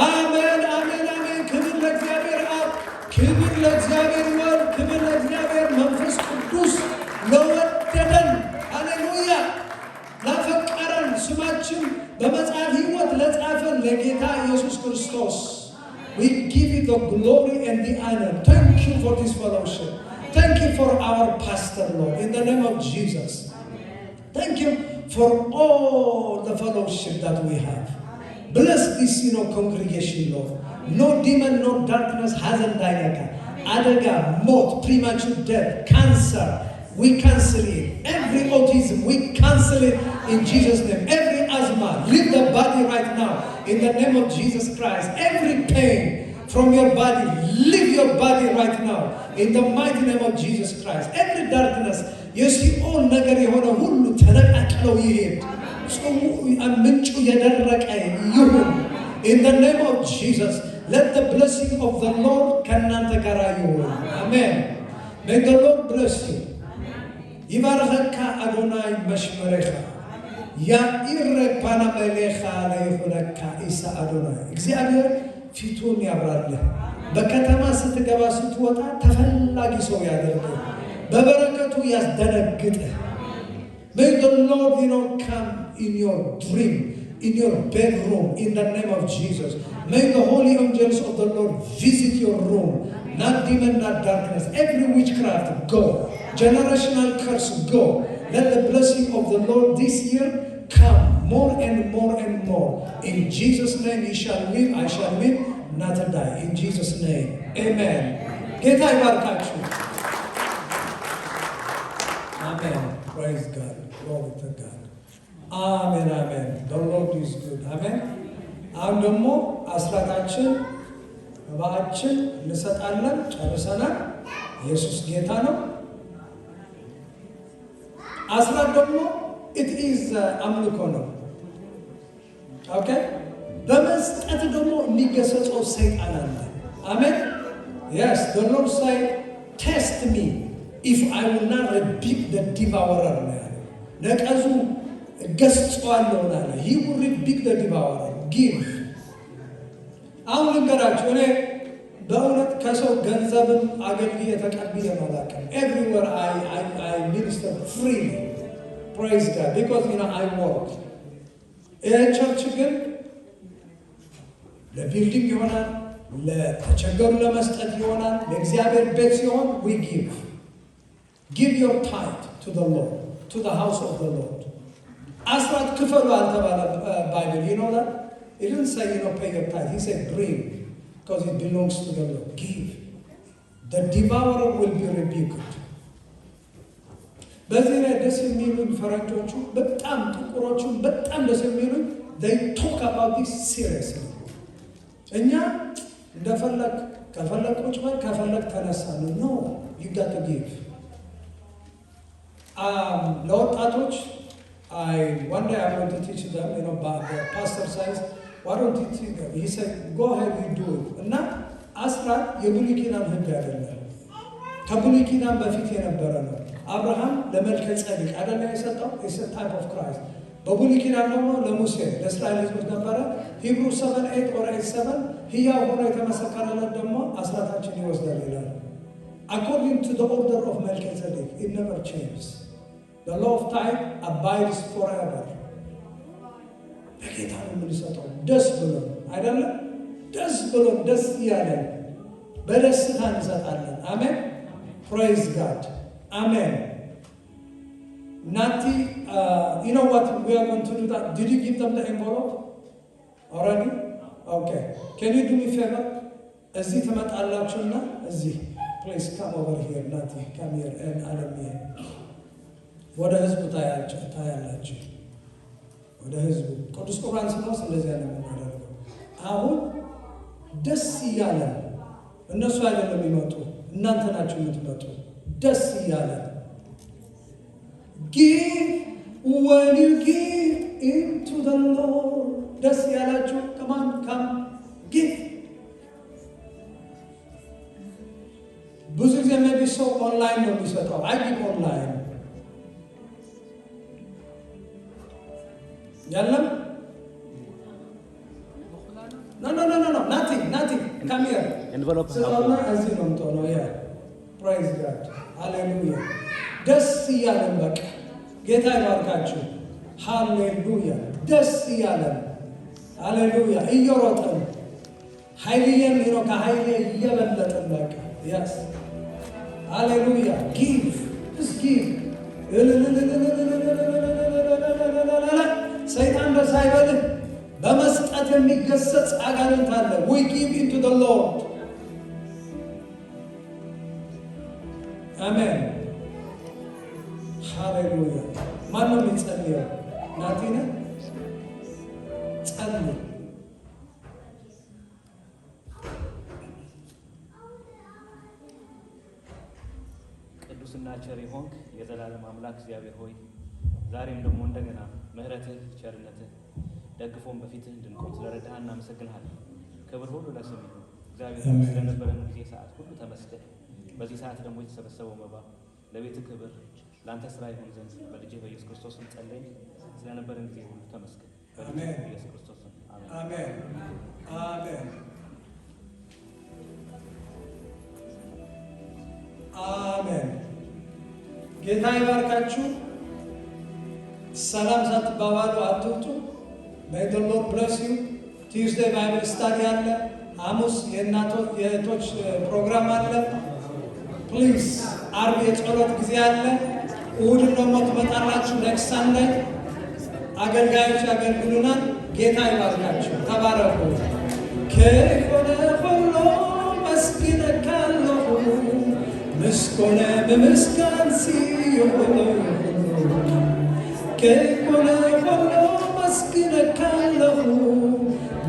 አሜን አሜን አሜን። ክብር ለእግዚአብሔር አብ፣ ክብር ለእግዚአብሔር ወልድ፣ ክብር ለእግዚአብሔር መንፈስ በመጽሐፍ ሕይወት ለጻፈን ለጌታ ኢየሱስ ክርስቶስ we give you the glory and the honor. Thank you for this fellowship. Thank you for our pastor, Lord, in the name of Jesus. Thank you for all the fellowship that we have. Bless this, congregation, Lord. No demon, no darkness hasn't died. Adaga, mold, premature death, cancer, we cancel it. Every autism, we cancel it in Jesus' name. Every asthma, leave the body right now in the name of Jesus Christ. Every pain from your body, leave your body right now in the mighty name of Jesus Christ. Every darkness, you see all ነገር የሆነ ሁሉ ተነቃቅለው ይሄድ ምንጩ የደረቀ ይሁን in the name of Jesus. Let the blessing of the Lord ከእናንተ ጋር ይሁን. Amen. May the Lord bless you. ይባርከካ አዶናይ መሽመረኻ ያኢረ ፓናመሌኻ ለይኹነካ ኢሳ አዶናይ እግዚአብሔር ፊቱን ያብራልህ። በከተማ ስትገባ ስትወጣ ተፈላጊ ሰው ያደርግህ። በበረከቱ ያስደነግጥህ። May the Lord, come in your dream, in your bedroom, in the name of Jesus. May the holy angels of the Lord visit your room. Not demon, not darkness. Every witchcraft, go. Generational curse, go. Let the blessing of the Lord this year come more and more and more. In Jesus' name, you shall live, I shall live, not die. In Jesus' name, amen. Get ይባርካችሁ. Amen. Praise God. Glory to God. Amen, amen. The Lord is good. Amen. አሁን ደግሞ አስራታችን መባችን እንሰጣለን። ጨርሰናል። ኢየሱስ ጌታ ነው። አስራት ደግሞ it is አምልኮ ነው። ኦኬ። በመስጠት ደግሞ የሚገሰጸው ሰይጣን አለ። አሜን። Yes, the Lord said, test me if I will not rebuke the devourer. ነቀዙ ገስጸዋለሁ አለ። He will rebuke the devourer. Give. አሁን ልንገራችሁ፣ እኔ በእውነት ከሰው ገንዘብን አገልግዬ ተቀብዬ አላውቅም። Everywhere I minister freely. Praise God. Because I work. ቸርች ግን ለቢልዲንግ ይሆናል፣ ለተቸገሩ ለመስጠት ይሆናል። ለእግዚአብሔር ቤት ሲሆን we give. Give your tithe to the Lord, to the house of the Lord. አስራት ክፈሉ አልተባለ ባይብል you know that? He didn't say, pay your tithe. He said, bring, because it belongs to the Lord. Give. The devourer will be rebuked. በዚህ ላይ ደስ የሚሉኝ ፈረንጆቹ በጣም ጥቁሮቹ በጣም ደስ የሚሉኝ they talk about this seriously. እኛ እንደፈለግ ከፈለግ ቁጭ በል ከፈለግ ተነሳ ነው። No, you got to give. ለወጣቶች one day I want to teach them, but the pastor says, why don't you teach them? He said, go ahead, you do it. እና አስራት የብሉይ ኪዳን ሕግ አይደለም። ከብሉይ ኪዳን በፊት የነበረ ነው። አብርሃም ለመልከ ጼዴቅ አይደለ የሰጠው? It's a type of Christ. በብሉይ ኪዳን ደግሞ ለሙሴ ለእስራኤል ሕዝቦች ነበረ። ሂብሩ 7:8 or 8:7 ሕያው ሆኖ የተመሰከረለት ደግሞ አስራታችን ይወስዳል ይላል። According to the order of Melchizedek, it never changes. The law of tithe abides forever. በጌታ ነው የምንሰጠው። ደስ ብሎን አይደለም? ደስ ብሎን ደስ እያለን በደስታ እንሰጣለን። አሜን። Praise God. Amen. Nati, you know what we are going to do that? Did you give them the envelope already? Okay. Can you do me a favor? እዚህ ትመጣላችሁና እዚህ please come over here. Nati, come here and Alamia. ወደ ህዝቡ ታያላችሁ። ወደ ህዝቡ ቅዱስ ቁርባን ስንወስድ እንደዚህ ያለ የምናደርገው። አሁን ደስ እያለ እነሱ አይደለም የሚመጡ፣ እናንተ ናችሁ የምትመጡ። ደስ እያለ give when you give into the Lord. ደስ ያላችሁ come give. ብዙ ጊዜ maybe ሰው ኦንላይን ነው የሚሰጠው። I give online. ያለም no, nothing. Come here. Envelope. እዚህ ነው የምትሆነው። Praise God. Hallelujah. ደስ እያለን በቃ ጌታ ይባርካችሁ። Hallelujah. ደስ እያለን ሃሌሉያ እየሮጥን ኃይልዬም ነው ከኃይሌ እየበለጥን በቃ ያስ ሃሌሉያ ጊቭ ጊቭ ሰይጣን ደስ አይበልህ። በመስጠት የሚገሰጽ አጋንንት አለ። we give into the Lord አሜን ሃሌሉያ። ማነው የሚጸልየው? ናቲነ ጸልይ። ቅዱስና ቸር የሆንክ የዘላለም አምላክ እግዚአብሔር ሆይ ዛሬም ደግሞ እንደገና ምሕረትህ ቸርነትህ ደግፎን በፊትህ እንድንቆም ስለረዳህ እናመሰግንሃለን። ክብር ሁሉ ለስምህ ይሁን። እግዚአብሔር ስለነበረን ጊዜ ሰዓት ሁሉ ተመስገን። በዚህ ሰዓት ደግሞ የተሰበሰበው መባ ለቤትህ ክብር ለአንተ ስራ ይሆን ዘንድ በልጅህ በኢየሱስ ክርስቶስ ስም ጸለይን። ስለነበረን ጊዜ ሁሉ ተመስገን። በልጅህ በኢየሱስ ክርስቶስ ስም አሜን አሜን አሜን። ጌታ ይባርካችሁ። ሰላም ሳትባባሉ አትውጡ። May the Lord bless you. Tuesday Bible study አለ። ሐሙስ የእህቶች ፕሮግራም አለ። ፕሊዝ ዓርብ የጸሎት ጊዜ አለ። እሑድ ደግሞ ትመጣላችሁ። ኔክስት ሳንዳይ አገልጋዮች ያገልግሉናል። ጌታ ይባርካችሁ። ተባረኩ። ከሆነ ሁሉ መስጊነ ካለሁ ምስኮነ በምስጋን ሲሆን ከሆነ ሁሉ መስጊነ ካለሁ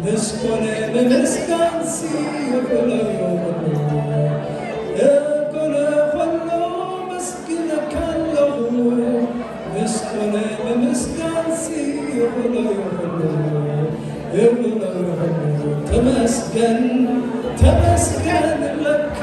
ምስኮነ በምስጋን ሲሆን ከሆነ ሁሉ መስጊነ ካለሁ ምስኮነ በምስጋን ሲሆን ተመስገን ተመስገን ለካ